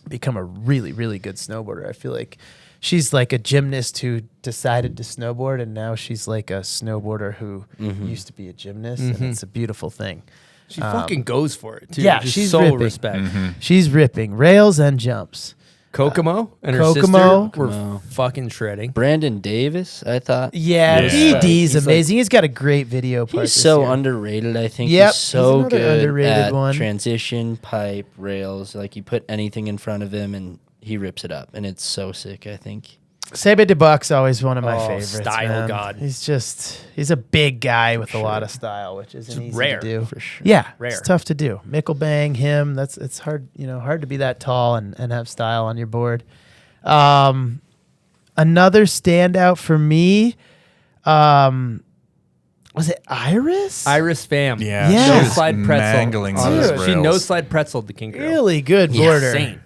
become a really, really good snowboarder. I feel like she's like a gymnast who decided to snowboard, and now she's like a snowboarder who used to be a gymnast, and it's a beautiful thing. She fucking goes for it too. Yeah, Just she's so ripping. respect. She's ripping rails and jumps. Kokomo and her Kokomo. sister were fucking shredding. Brandon Davis, I thought. Yeah, Yeah. BD's He's amazing. He's got a great video part. He's this so year. underrated, I think. Yep, He's so he's another good underrated at one. transition, pipe, rails. Like, you put anything in front of him and he rips it up. And it's so sick, I think. Sebe DeBuck's always one of my Oh, favorites. style man. god. He's a big guy with a lot of style, which isn't easy rare, to do. for sure. Yeah, Rare. it's tough to do. Mickelbang, him. It's hard. Hard to be that tall and have style on your board. Another standout for me, was it Iris? Iris Pham. Yeah, Yeah. she No was slide pretzel. mangling Dude. those She no rails. slide pretzel the King Girl. Really good boarder. Insane.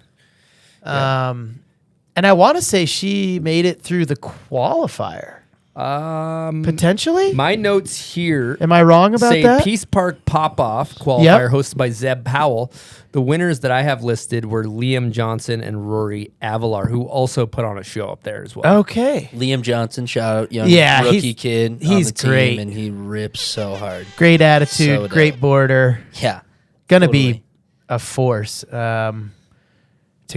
And I want to say she made it through the qualifier. Potentially? My notes here Am I wrong about say that? Peace Park Pop-Off qualifier hosted by Zeb Powell. The winners that I have listed were Liam Johnson and Rory Avalar, who also put on a show up there as well. Okay. Liam Johnson, shout out, young Yeah, rookie kid. he's on the team, great. and he rips so hard. Great attitude, So great dope. boarder. Yeah. Gonna totally. be a force to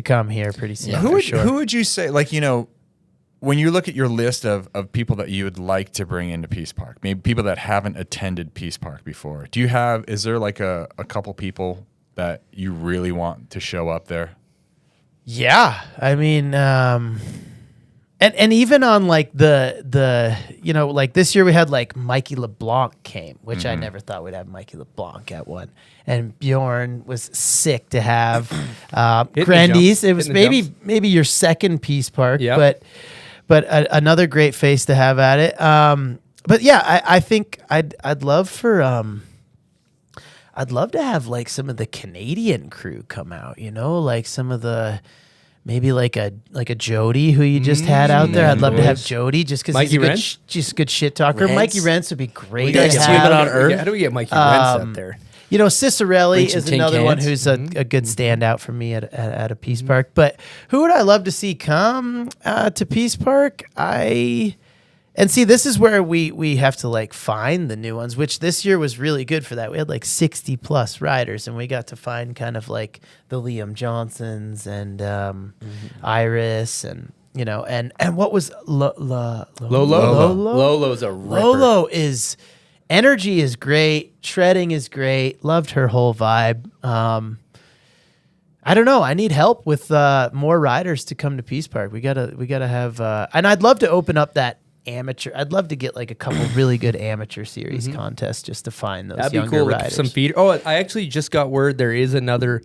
come here pretty soon. Yeah, for Who would sure. who would you say, like, when you look at your list of people that you would like to bring into Peace Park, maybe people that haven't attended Peace Park before, is there like a couple people that you really want to show up there? Yeah, I mean, and even on like the like this year we had like Mikey LeBlanc came, which I never thought we'd have Mikey LeBlanc at one, and Bjorn was sick to have. Grandies, it was Hitting the maybe your second Peace Park, Yep. but another great face to have at it. But yeah, I think I'd love to have like some of the Canadian crew come out, like some of the maybe like a Jody who you just had out there. I'd love to have Jody just because he's Mikey a good, Rentz? just a good shit talker. Rentz? Mikey Rentz would be great. gotta to get have. Swimming on Earth. How do we get Mikey Rentz up there? Cicerelli Bring some is tin another one cans. who's a good standout for me at a Peace Park. But who would I love to see come to Peace Park? And see, this is where we have to like find the new ones, which this year was really good for that. We had like 60 plus riders, and we got to find kind of like the Liam Johnsons and Iris and what was Lolo. Lolo? Lolo's a ripper. Lolo is energy is great, shredding is great. Loved her whole vibe. I don't know. I need help with more riders to come to Peace Park. We gotta have, and I'd love to open up that amateur. I'd love to get like a couple really good amateur series contests just to find those That'd be younger cool. Like riders. some feeder. Oh, I actually just got word there is another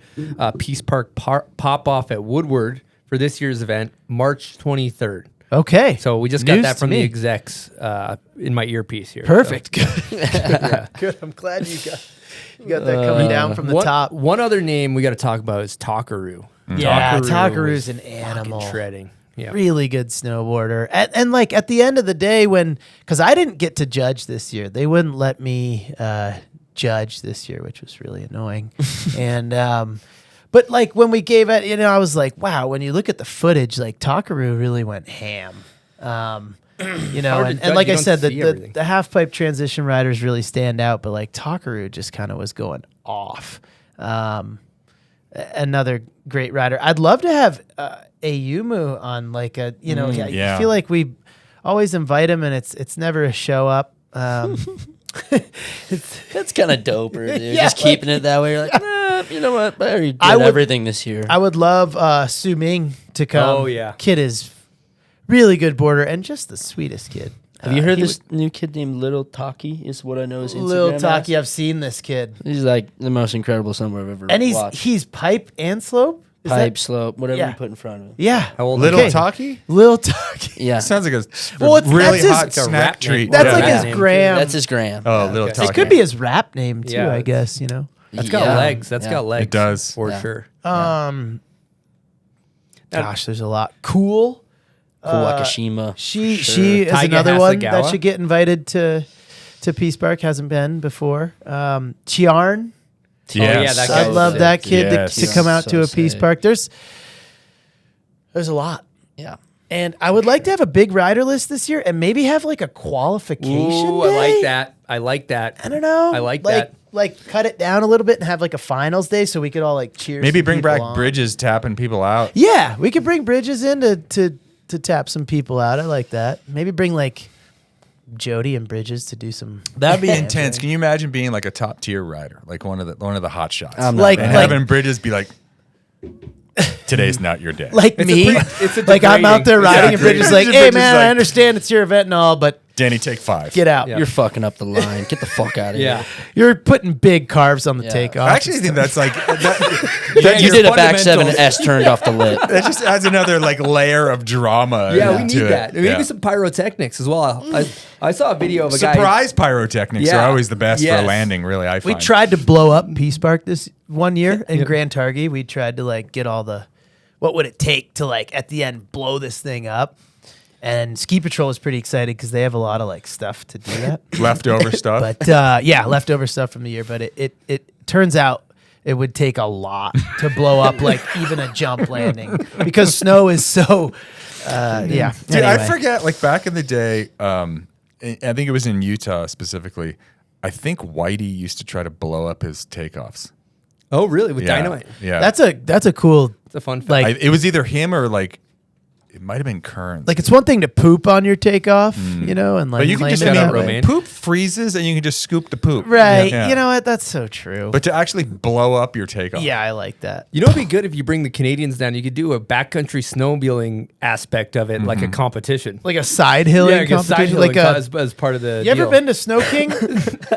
Peace Park pop-off at Woodward for this year's event, March 23rd. Okay, So we just got News that to from the me. execs in my earpiece here. Perfect. Good. I'm glad you got that coming down from the top. One other name we got to talk about is Takaru. Yeah, Takaru Takaru's was an animal. fucking shredding. Yeah. Really good snowboarder. And like at the end of the day, because I didn't get to judge this year, they wouldn't let me judge this year, which was really annoying. And but like when we gave it, I was like, wow, when you look at the footage, like Takaru really went ham. Hard to And judge, like you I don't said, see everything. the half pipe transition riders really stand out, but like Takaru just kind of was going off. Another great rider. I'd love to have Ayumu on like a, yeah. I feel like we always invite him and it's never a show up. That's kind of doper, dude. Yeah, Just keeping it that way. You're like, nah, you know what? I already did I would- everything this year. I would love Su Ming to come. Oh, yeah. Kid is really good boarder and just the sweetest kid. Have you heard he this new kid named Little Taki? Is what I know his Instagram. Lil as? Taki, I've seen this kid. He's like the most incredible snowboarder I've ever And watched. he's pipe and slope? Is Pipe, that- slope, whatever Yeah. you put in front of him. Yeah. How old Little Okay. Taki? Lil Taki. Yeah. Sounds like a Well, it's- really that's his- hot Like a snack rap name. treat. That's Yeah. like Rap his name, too. gram. That's his gram. Oh, Little okay. Taki. It could be his rap name too, Yeah, I it's- guess, That's got Yeah. legs. That's Yeah. got legs. It does. For Yeah. sure. Gosh, there's a lot. Cool. Wakashima. She is Taiga another one that Hasegawa. should get invited to Peace Park. Hasn't been before. Chiarn. Yes. that I'd guy's love sick. that kid Yes. to come out to a So Peace sick. Park. There's a lot. Yeah. And I would like to have a big rider list this year and maybe have like a qualification Ooh, day. I like that. I like that. I don't know. I like that. Like cut it down a little bit and have like a finals day so we could all like cheer. Maybe some bring people back on. Bridges tapping people out. Yeah, we could bring Bridges in to tap some people out. I like that. Maybe bring like Jody and Bridges to do some. That'd be intense. Can you imagine being like a top tier rider, like one of the hot shots, I'm not Like- and bad. having Bridges be like, "Today's not your day." Like me, it's a like I'm out there degrading- riding, and Bridges like, "Hey Bridges man, like- I understand it's your event and all, but Danny, take 5. get out. Yeah. You're fucking up the line. Get the fuck out of Yeah. here. You're putting big carbs on the Yeah. takeoff." I actually think that's like You did a back 7 S turned off the lip. that just adds another like layer of drama. Yeah, we to need it. that. Maybe Yeah. some pyrotechnics as well. I saw a video of a guy. Surprise pyrotechnics Yeah. are always the best Yes. for a landing. Really, I we find. tried to blow up Peace Park this one year in Yep. Grand Targhee. We tried to like get all the what would it take to like at the end blow this thing up. And Ski Patrol was pretty excited because they have a lot of like stuff to do that. leftover stuff. But yeah, leftover stuff from the year. But it turns out it would take a lot to blow up like even a jump landing because snow is so. Yeah, Dude, I Anyway. forget. Like back in the day, I think it was in Utah specifically. I think Whitey used to try to blow up his takeoffs. Oh, really? With Yeah, dynamite? yeah. That's a cool. It's a fun fact. Like It was either him or like it might have been Kearns. like it's one thing to poop on your takeoff, you know, and like but you can land just it Shout that out way. Romaine. poop freezes and you can just scoop the poop. Right. Yeah. You know what? That's so true. But to actually blow up your takeoff. yeah, I like that. You know, it'd be good if you bring the Canadians down. You could do a backcountry snowmobiling aspect of it, like a competition. Like a side hilling like a side competition. Like hilling as part of the. you ever deal. been to Snow King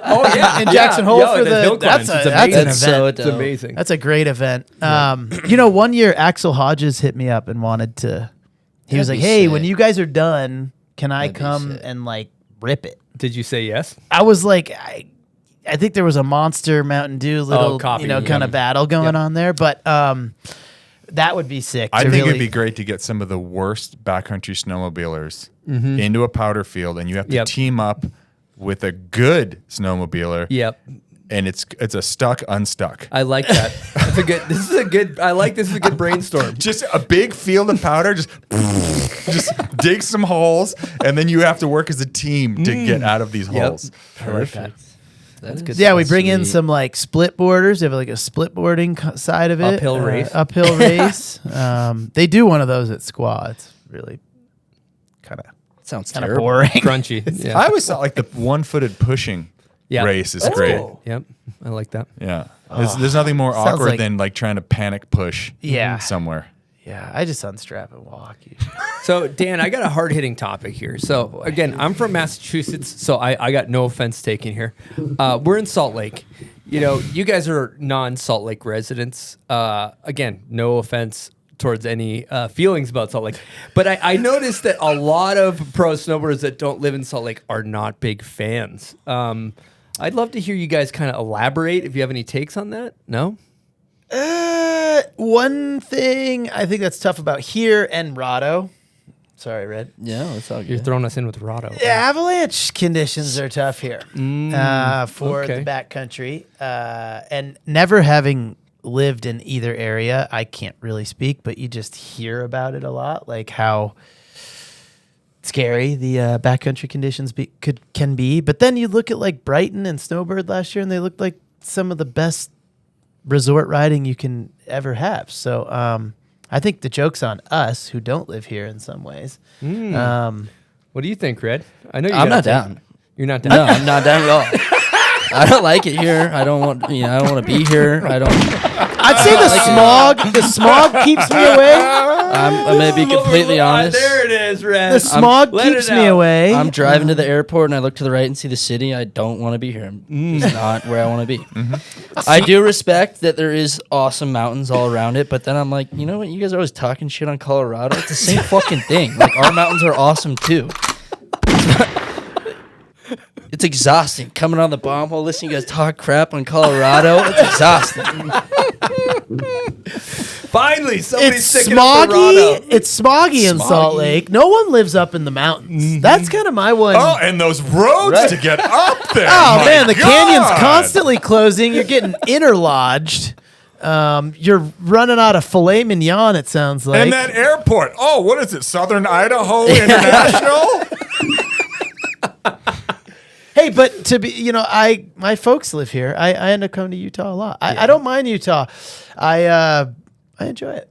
Oh yeah, in Jackson Hole for the? hill climbs. That's It's an amazing. That's event. so It's dope. amazing. That's a great event. You know, one year Axel Hodges hit me up and wanted to. He was like, That'd be "Hey, sick. when you guys are done, can I That'd be come sick. and like rip it?" Did you say yes? I was like, I think there was a Monster Mountain Dew little, copy, you know, yeah. kind of battle going on there, but that would be sick. I to think really, it'd be great to get some of the worst backcountry snowmobilers into a powder field, and you have to Yep. team up with a good snowmobiler. Yep. And it's a stuck unstuck. I like that. That's a good. This is a good. I like this is a good brainstorm. Just a big field of powder, just dig some holes, and then you have to work as a team to get out of these holes. I like that. That's good. Yeah, we bring in Sweet. some like split boarders. They have like a split boarding side of it. Uphill race. Uphill race. They do one of those at Squaw. It's really kind Sounds of terrible. boring. Crunchy. Yeah. I always thought like the one-footed pushing Yeah. race is great. Yep. I like that. Yeah, there's nothing more Sounds awkward like- than like trying to panic push. Yeah. somewhere. Yeah, I just unstrap and walk. usually. So Dan, I got a hard hitting topic here. So again, I'm from Massachusetts, so I got no offense taken here. We're in Salt Lake. You know, you guys are non-Salt Lake residents. Again, no offense towards any feelings about Salt Lake, but I noticed that a lot of pro snowboarders that don't live in Salt Lake are not big fans. I'd love to hear you guys kind of elaborate if you have any takes on that. No? One thing I think that's tough about here and Rado. Sorry, Red. Yeah, that's all You're good. throwing us in with Rado. Yeah, avalanche conditions are tough here for okay. the backcountry. And never having lived in either area, I can't really speak, but you just hear about it a lot, like how scary the backcountry conditions can be. But then you look at like Brighton and Snowbird last year, and they looked like some of the best resort riding you can ever have. So I think the joke's on us who don't live here in some ways. What do you think, Red? I know I'm got a not take. down. You're not down. No, I'm not down at all. I don't like it here. I don't want. I don't want to be here. I don't. I'd say the smog keeps me away. I'm gonna be completely honest. There it is, Red. The smog let keeps it me out. away. I'm driving to the airport and I look to the right and see the city. I don't want to be here. It's not where I want to be. I do respect that there is awesome mountains all around it, but then I'm like, you know what? You guys are always talking shit on Colorado. It's the same fucking thing. Like our mountains are awesome too. It's exhausting coming on the bomb hole, listening to you guys talk crap on Colorado. It's exhausting. Finally, somebody's It's sticking up for smoggy. Rado. It's smoggy in Salt Lake. No one lives up in the mountains. That's kind of my one. Oh, and those roads to get up there. Oh, My man, the canyon's God. constantly closing. You're getting interlodged. You're running out of filet mignon, it sounds like. And that airport. Oh, what is it? Southern Idaho International? Hey, but to be, my folks live here. I end up coming to Utah a lot. I don't mind Utah. I enjoy it.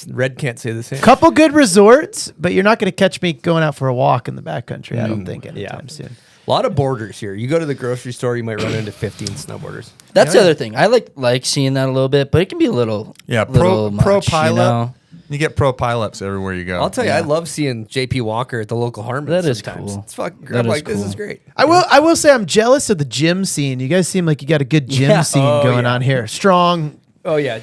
Red can't say the same. Couple good resorts, but you're not going to catch me going out for a walk in the backcountry. I don't think anytime soon. A lot of borders here. You go to the grocery store, you might run into 15 snowboarders. That's the other thing. I like seeing that a little bit, but it can be a little pro much, pileup. You get pro pileups everywhere you go. I'll tell you, I love seeing JP Walker at the local Harmon. That is sometimes. cool. It's fucking great. That I'm is like, this cool. is great. I will say I'm jealous of the gym scene. You guys seem like you got a good gym scene going on here. Strong, Oh, yeah.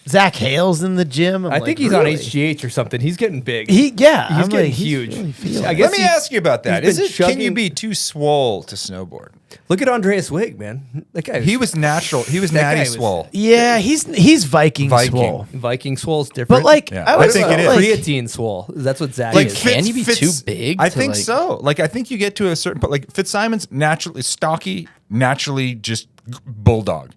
Zach Hale's in the gym. I think he's on HGH or something. He's getting big. He's I'm getting like, huge. really feeling I it. guess Let me ask you about that. he's Is been it? Can you chugging- be too swole to snowboard? Look at Andreas Wig, man. That guy. He was natural. He was That natty guy was- swole. Yeah, he's Viking swole. Viking swole's different. But like, Yeah. I I was think it like, is. creatine swole. That's what Zach Like is. Can you be too big I to, think like- so. Like I think you get to a certain point. Like Fitzsimon's naturally stocky, naturally just bulldog,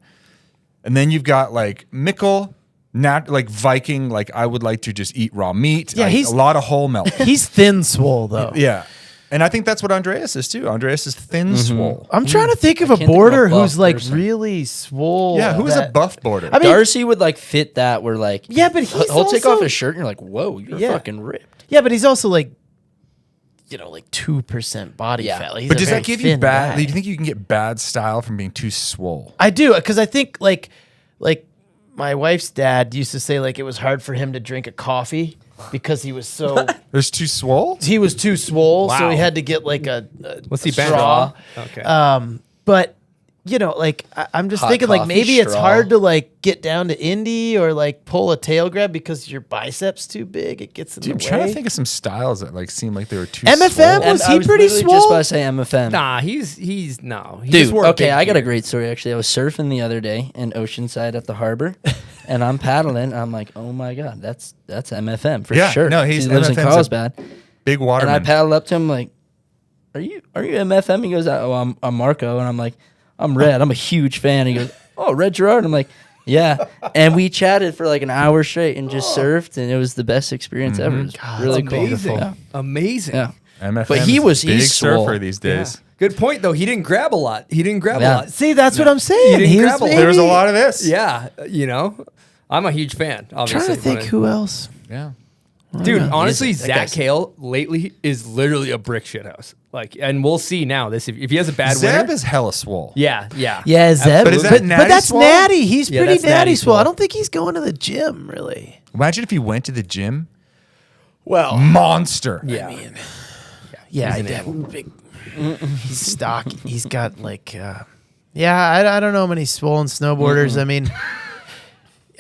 and then you've got like Mickle, like Viking. Like I would like to just eat raw meat. Yeah, he's- a lot of whole milk. he's thin swole though. Yeah, and I think that's what Andreas is too. Andreas is thin swole. I'm trying to think of a can't think of a boarder buff who's like person. really swole. Yeah, who is a that- buff border? I mean, Darcy would like fit that where like Yeah, but he's he'll take off also- his shirt and you're like, whoa, you're Yeah. fucking ripped. yeah, but he's also like 2% body Yeah. fat. Like, he's but a does very that give you thin bad? guy. Do you think you can get bad style from being too swole? I do, because I think like my wife's dad used to say like it was hard for him to drink a coffee because he was so There's too swole. he was too swole, so Wow. he had to get like a What's he banned straw. on? Okay. But I'm just Hot thinking like coffee maybe it's straw. hard to like get down to Indy or like pull a tail grab because your bicep's too big. It gets in Dude, I'm the trying way. to think of some styles that like seem like they were too. MFM? swole. Was I he was pretty literally just swole? about to say MFM. Nah, he's no. He Dude, just wore a okay, big I got a beard. great story actually. I was surfing the other day in Oceanside at the harbor, and I'm paddling. I'm like, oh my god, that's MFM for Yeah, sure. no, he he's lives in MFM's a Carlsbad, Big and I waterman. paddled up to him like, are you MFM? He goes, oh, I'm Marco, and I'm like, I'm Red. I'm a huge fan. He goes, oh, Red Gerard. I'm like, yeah, and we chatted for like an hour straight and just surfed, and it was the best experience ever. It was really cool. Amazing. Yeah. Amazing. Yeah. MFM But he is a was- big he's swole. surfer these days. Good point though. He didn't grab a lot. Yeah. See, that's what I'm saying. didn't He was grab a lot. maybe- There's a lot of this. Yeah, I'm a huge fan. Obviously, Trying to think who else. Yeah. Dude, honestly, That Zach guy's- Hale lately is literally a brick shit house. Like, and we'll see now. This if he has a bad Zeb winter. is hella swole. Yeah. Yeah, Zeb. But is that natty that's swole? natty. He's Yeah, pretty that's natty natty swole. swole. I don't think he's going to the gym really. Imagine if he went to the gym. Well, Monster. Yeah. yeah, I did. Big. He's stocky. He's got like, I don't know many swollen snowboarders. I mean,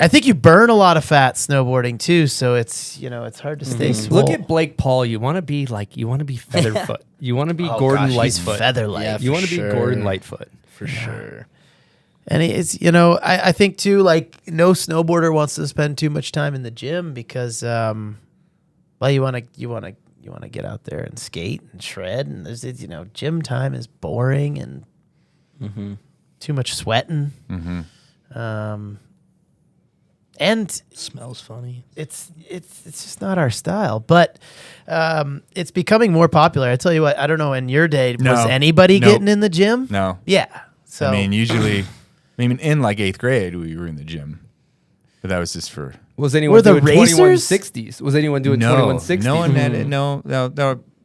I think you burn a lot of fat snowboarding too, so it's it's hard to stay swole. Look at Blake Paul. You want to be Featherfoot. You want to be Gordon Gosh, he's Lightfoot. Featherlight. Yeah, You want to be sure. Gordon Lightfoot. For sure. And it's I think too like no snowboarder wants to spend too much time in the gym because you want to get out there and skate and shred and there's gym time is boring and too much sweating. And Smells funny. it's just not our style, but it's becoming more popular. I tell you what, I don't know in your day No. was anybody Nope. getting in the gym? No. Yeah. So I mean, usually, in like 8th grade, we were in the gym. But that was just for. Was anyone Were the doing racers? 2160s? Was anyone doing No. 2160s? No one had it. No.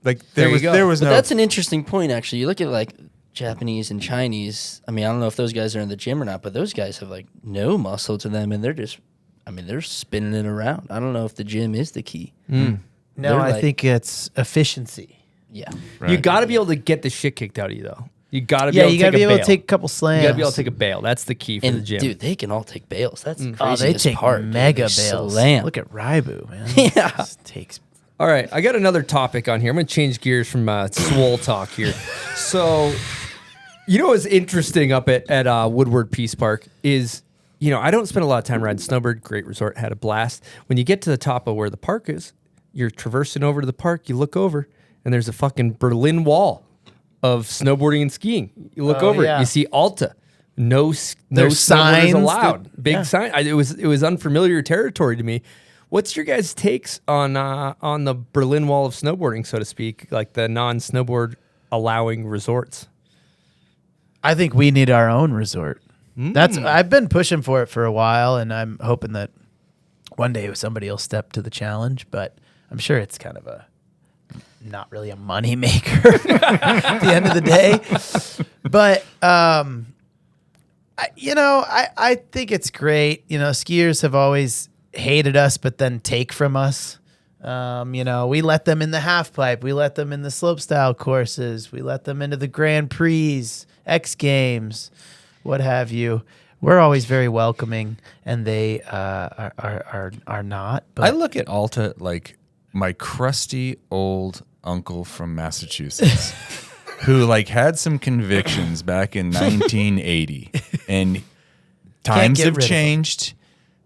Like, There you was, go. there was But no. that's an interesting point, actually. You look at like Japanese and Chinese. I mean, I don't know if those guys are in the gym or not, but those guys have like no muscle to them, and they're spinning it around. I don't know if the gym is the key. no, they're I like- think it's efficiency. Yeah. Right. You got to be able to get the shit kicked out of you, though. You got to be Yeah, able to you gotta take be a able bail. to take a couple slams. You got to be able to take a bail. That's the key for the And gym. dude, they can all take bails. That's the Oh, they craziest take part. dude. mega They bails. slam. Look at Raibu, man. Yeah. Just takes. All right, I got another topic on here. I'm going to change gears from swole talk here. So, what's interesting up at Woodward Peace Park is I don't spend a lot of time riding Snowbird. Great resort, had a blast. When you get to the top of where the park is, you're traversing over to the park. You look over, and there's a fucking Berlin Wall of snowboarding and skiing. You look over, yeah. you see Alta. No There's snowboarders signs allowed. that- Big yeah. sign. It was unfamiliar territory to me. What's your guys' takes on the Berlin Wall of snowboarding, so to speak, like the non-snowboard allowing resorts? I think we need our own resort. I've been pushing for it for a while, and I'm hoping that one day somebody will step to the challenge. But I'm sure it's kind of not really a money maker at the end of the day. But I think it's great. Skiers have always hated us, but then take from us. We let them in the half pipe. We let them in the slopestyle courses. We let them into the Grand Prix, X Games, what have you. We're always very welcoming, and they are not. But I look at Alta like my crusty old uncle from Massachusetts who had some convictions back in 1980, and times get have rid of him. changed.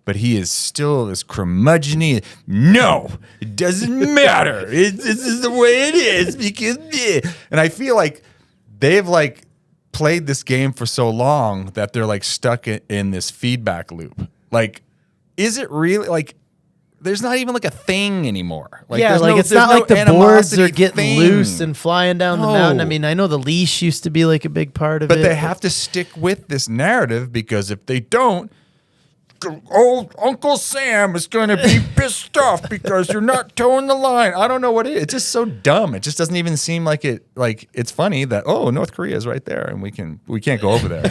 But he is still this curmudgeon. No, it doesn't matter. This is the way it is because, and I feel like they've played this game for so long that they're stuck in this feedback loop. Is it really there's not even a thing anymore. It's not like the boards are getting loose and flying down the mountain. I mean, I know the leash used to be a big part of it. But they have to stick with this narrative, because if they don't, old Uncle Sam is going to be pissed off because you're not towing the line. I don't know what it is. It's just so dumb. It just doesn't even seem like it. It's funny that North Korea is right there and we can't go over there,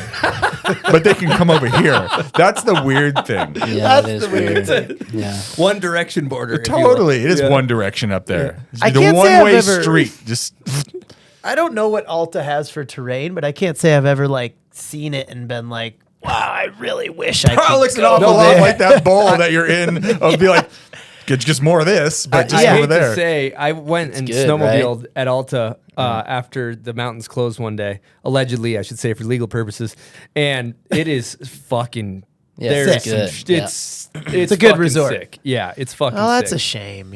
but they can come over here. That's the weird thing. Yeah, that is weird. Yeah. One direction border. if you will. Totally, it is Yeah. one direction up there. I The can't say I've one-way ever- street. Just I don't know what Alta has for terrain, but I can't say I've ever seen it and been like, wow, I really wish I it could looks an go awful lot there. like that bowl that you're in. Of be like, get just more of this, but just I over hate there. to say, I went and good, snowmobiled at Alta after the mountains closed one day. Allegedly, I should say, for legal purposes. And it is fucking. Yeah, there's it's some good. it's a good fucking resort. Sick. Yeah, it's fucking. Oh, that's sick. a shame,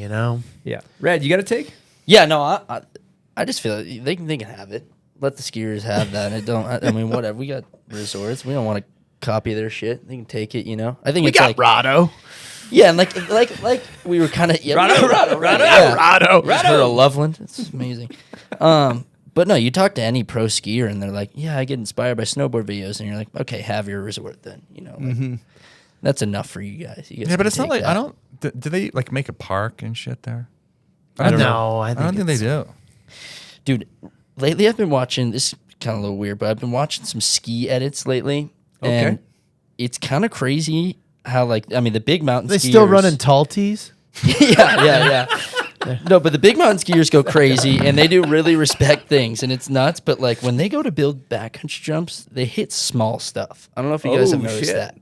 Yeah, Red, you got to take. Yeah, no, I just feel like they can have it. Let the skiers have that. I mean, whatever. We got resorts. We don't want to copy their shit. They can take it. I think We it's got Rado. yeah, and like we were kind of Rado. Just heard of Loveland. It's amazing. But no, you talk to any pro skier and they're like, yeah, I get inspired by snowboard videos, and you're like, okay, have your resort then. That's enough for you guys. You guys Yeah, but can it's not take like that. I don't. Do they make a park and shit there? I don't no, know. I I don't think they do. Dude, lately I've been watching this. Kind of a little weird, but I've been watching some ski edits lately, and it's kind of crazy how the big mountain. They skiers, still running tall tees? yeah. No, but the big mountain skiers go crazy, and they do really respect things, and it's nuts. But when they go to build backcountry jumps, they hit small stuff. I don't know if you guys have noticed shit. that.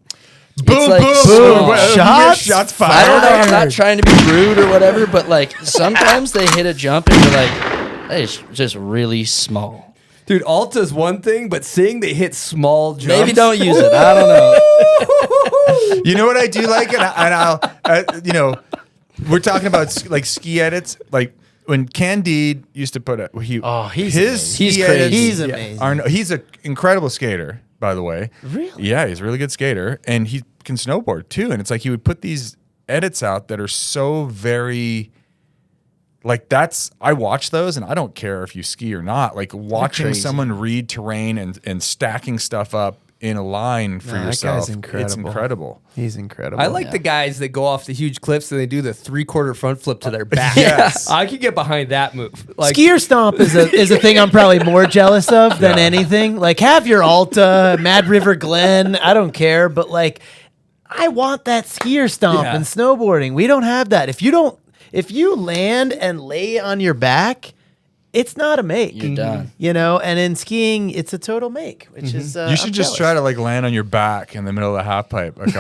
Boom, It's boom, small. shots I fired. don't know. I'm not trying to be rude or whatever, but sometimes they hit a jump and you're like, that is just really small. Dude, Alta's one thing, but seeing they hit small jumps. Maybe don't use it. I don't know. You know what I do like, and I'll we're talking about ski edits, when Candide used to put he's his amazing. ski He's edits crazy. He's amazing. he's an incredible skater, by the way. Really? Yeah, he's a really good skater, and he can snowboard too. And it's he would put these edits out that are so very. I watch those and I don't care if you ski or not. Watching crazy. someone read terrain and stacking stuff up in a line for that guy's yourself. It's incredible. incredible. He's incredible. I like the guys that go off the huge cliffs and they do the 3/4 front flip to their back. Yes. I could get behind that move. Skier stomp is a thing I'm probably more jealous of than anything. Have your Alta, Mad River Glen. I don't care, but I want that skier stomp Yeah. in snowboarding. We don't have that. If you land and lay on your back, it's not a make. You're done. And in skiing, it's a total make, which is You should I'm just jealous. try to land on your back in the middle of the half pipe. And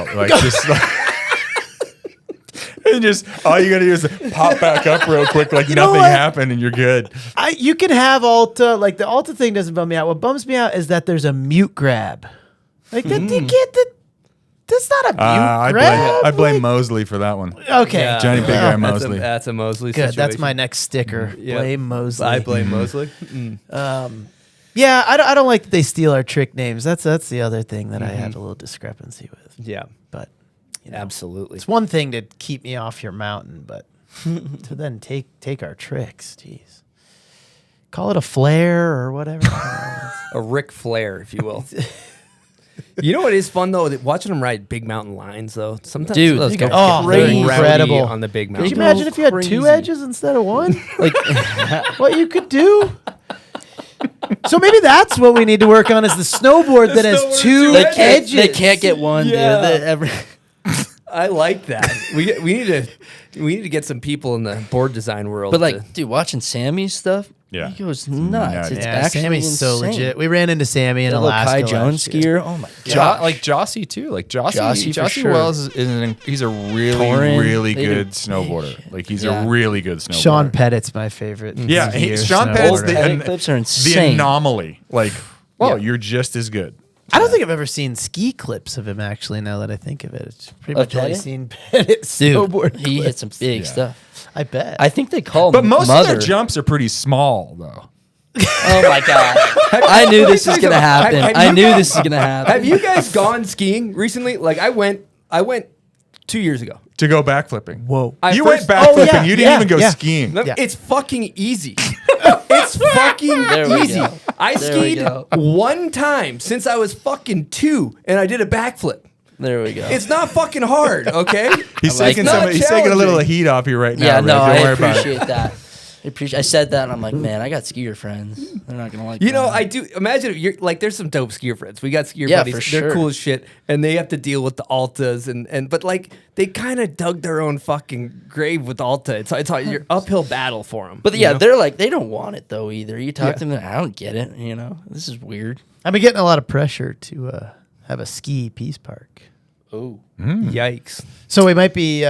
just all you gotta do is pop back up real quick, know nothing what? happened, and you're good. You can have Alta. The Alta thing doesn't bum me out. What bums me out is that there's a mute grab. You get the. That's not a butte I grab. blame Mosley for that one. Okay. Yeah. Johnny Big Guy That's Mosley. That's a Mosley Good. situation. That's my next sticker. Yep. Blame Mosley. I blame Mosley. Yeah, I don't like that they steal our trick names. That's the other thing that I had a little discrepancy with. Yeah, But you know, absolutely. it's one thing to keep me off your mountain, but to then take our tricks, jeez. Call it a flare or whatever. A Ric Flair, if you will. You know what is fun though? Watching them ride big mountain lines though. Sometimes Dude, those they guys go get very crazy. rowdy Incredible. on the big Can mountain. you imagine if you had two crazy. edges instead of one? Like what you could do? So maybe that's what we need to work on is the snowboard that has two They can't, edges. they can't get one, Yeah. dude. I like that. We need to get some people in the board design world. But to- like, dude, watching Sammy's stuff, Yeah. he goes nuts. nuts. It's Yeah, actually Sammy's so insane. legit. We ran into Sammy in That little Alaska. Kai Jones last year. skier. Oh my god. Like Jossie too. Like Jossie Jossie for sure. Wells he's a really Torin, really they good do- snowboarder. Like he's Yeah. a really good snowboarder. Sean Pettit's my favorite. Yeah, skier Sean Pettit's snowboarder. the, Pettit and clips are the insane. anomaly. Like, you're just as good. I don't think I've ever seen ski clips of him actually. Now that I think of it, it's pretty Of much only Pettit? seen Pettit Dude, snowboard. he hit some big Yeah. stuff. I bet. I think they call But most Mother. of their jumps are pretty small though. Oh my god! I knew this was gonna happen. Have I you knew guys- this was gonna happen. have you guys gone skiing recently? Like I went 2 years ago. To go backflipping. Whoa. I You first- went backflipping. yeah, You didn't yeah, even go yeah. skiing. No, Yeah. It's fucking easy. It's fucking There we easy. go. I There we skied go. one time since I was fucking 2, and I did a backflip. There we go. It's not fucking hard, okay? He's I like taking that. some. He's taking a little Challenging. heat off you right now. yeah, Rick. no, Don't I worry about it. appreciate that. I said that, and I'm like, man, I got skier friends. They're not gonna like. You know, that. I do imagine if you're like, there's some dope skier friends. We got skier Yeah, buddies. for They're sure. cool as shit, and they have to deal with the Altas and but like they kind of dug their own fucking grave with Alta. It's your uphill battle for them. But yeah, they're like, they don't want it though either. You talk to them, they're like, I don't get it. You know, this is weird. I've been getting a lot of pressure to have a ski peace park. Oh, yikes. So we might be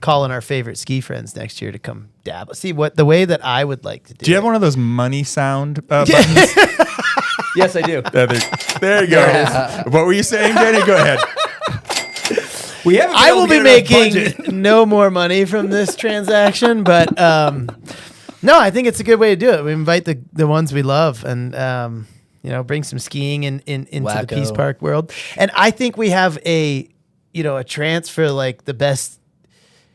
calling our favorite ski friends next year to come dab. See what the way that I would like to do. Do you have it. one of those money sound buttons? Yes, I do. There you go. What were you saying, Jenny? Go ahead. We haven't. I will be been able to get enough budget. making no more money from this transaction, but no, I think it's a good way to do it. We invite the ones we love and bring some skiing into the Wacko. Peace Park world. And I think we have a transfer like the best.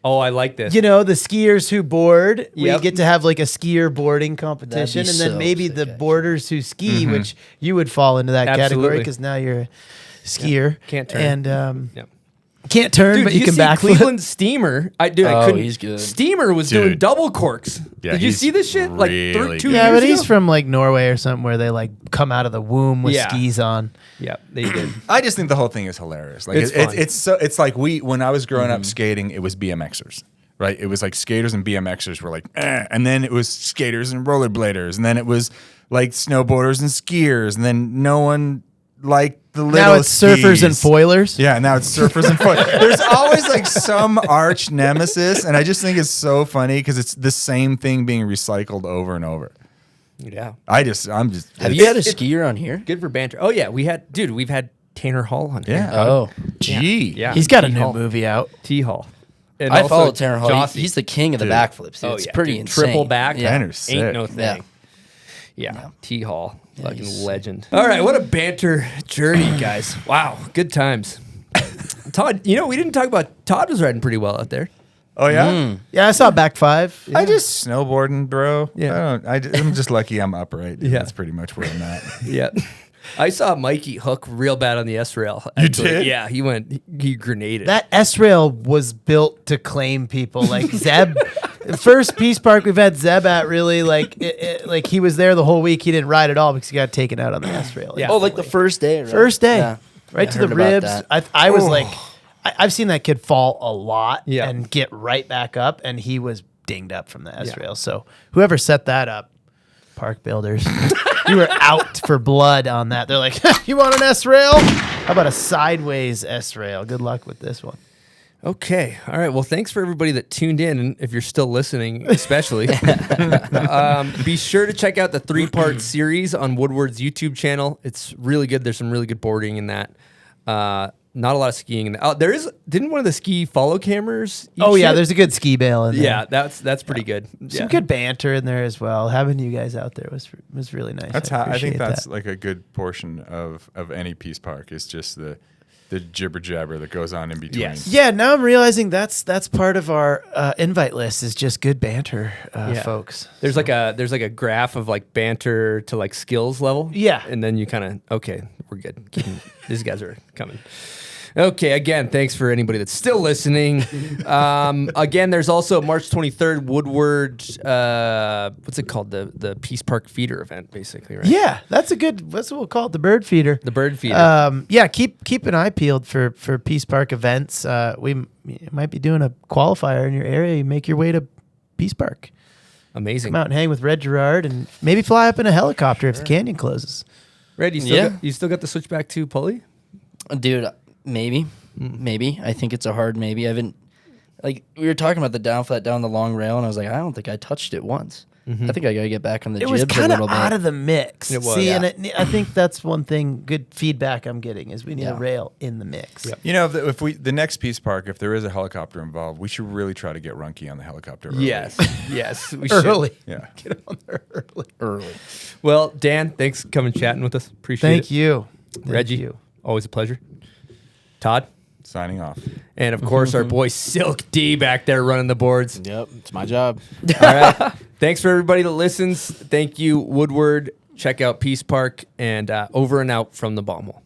Oh, I like this. The skiers who board, we Yep. get to have like a skier boarding competition, and then so maybe sick, the actually. boarders who ski, which you would fall into that category Absolutely. because now you're a skier. Can't turn. And Yep. can't turn, Dude, but did you can see backflip. Cleveland Steamer? I Oh, couldn't. he's good. Steamer was Dude. doing double corks. Yeah, Did you he's see this shit? Like really 2 good. Yeah, years but he's ago? from like Norway or something where they like come out of the womb with Yeah. skis on. Yeah, they did. I just think the whole thing is hilarious. Like It's it's fun. it's like when I was growing up skating, it was BMXers. Right, it was like skaters and BMXers were like, and then it was skaters and rollerbladers, and then it was like snowboarders and skiers, and then no one liked the little. Now it's surfers and skis. foilers. Yeah, now it's surfers and foot. There's always like some arch nemesis, and I just think it's so funny because it's the same thing being recycled over and over. Yeah. I'm just. have you had a skier on here? Good for banter. Oh yeah, we've had Tanner Hall on here. Yeah. Oh, Gee. Yeah. He's got a T. new Hall. movie out. T Hall. And I also follow Tanner Hall. Jossie. He's the king of the Dude. backflips. Dude. Oh, It's yeah, pretty dude. insane. Triple back. Yeah. Tanner's Ain't sick. no thing. Yeah. Yeah. T Hall. Fucking he's legend. All right, what a banter journey, guys. Wow, good times. Todd, we didn't talk about Todd was riding pretty well out there. Oh yeah. Yeah, I saw back five. I just snowboarding, bro. Yeah. I'm just lucky I'm upright. Yeah. That's pretty much where I'm at. Yeah. I saw Mikey hook real bad on the S rail. You did? Yeah, he grenaded. That S rail was built to claim people. Like Zeb, the first Peace Park we've had Zeb at really like like he was there the whole week. He didn't ride at all because he got taken out on the S rail. Yeah. Oh, like the first day. Right? First day, Yeah. right I to the heard about ribs. that. I was like, I've seen that kid fall a lot Yeah. and get right back up, and he was dinged up from the S rail. So whoever set that up, park builders, you were out for blood on that. They're like, you want an S rail? How about a sideways S rail? Good luck with this one. Okay. All right. Well, thanks for everybody that tuned in, and if you're still listening, especially. Be sure to check out the 3-part series on Woodward's YouTube channel. It's really good. There's some really good boarding in that. Not a lot of skiing. Didn't one of the ski follow cameras? Oh yeah, shit? there's a good ski bail in there. Yeah, that's pretty good. Some good banter in there as well. Having you guys out there was really nice. That's I how I think appreciate that's that. like a good portion of any Peace Park is just the jibber jabber that goes on in between. Yes. Yeah, now I'm realizing that's part of our invite list is just good banter, folks. There's like a graph of like banter to like skills level. Yeah. And then you kind of we're good. These guys are coming. Okay, again, thanks for anybody that's still listening. Again, there's also March 23rd, Woodward, what's it called? The Peace Park feeder event, basically, right? Yeah, that's what we'll call it, the bird feeder. The bird feeder. Yeah, keep an eye peeled for Peace Park events. We might be doing a qualifier in your area. You make your way to Peace Park. Amazing. Come out and hang with Red Gerard and maybe fly up in a helicopter if the canyon closes. Red, you still got the switchback to Pulley? Dude, maybe. I think it's a hard maybe. I haven't, like, we were talking about the down flat down the long rail, and I was like, I don't think I touched it once. I think I got to get back on the It jibs was a kind of little bit. out of the mix. It was, See, yeah. and I think that's one thing, good feedback I'm getting is we need a rail in the mix. Yep. You know, if the next Peace Park, if there is a helicopter involved, we should really try to get Runke on the helicopter early. Yes, we should. Early. Yeah. Get him on there early. Early. Well, Dan, thanks for coming chatting with us. Appreciate it. Thank you. Reggie, you. always a pleasure. Todd, Signing off. and of course our boy Silk D back there running the boards. Yep, it's my job. All right. Thanks for everybody that listens. Thank you, Woodward. Check out Peace Park, and over and out from the bomb hole.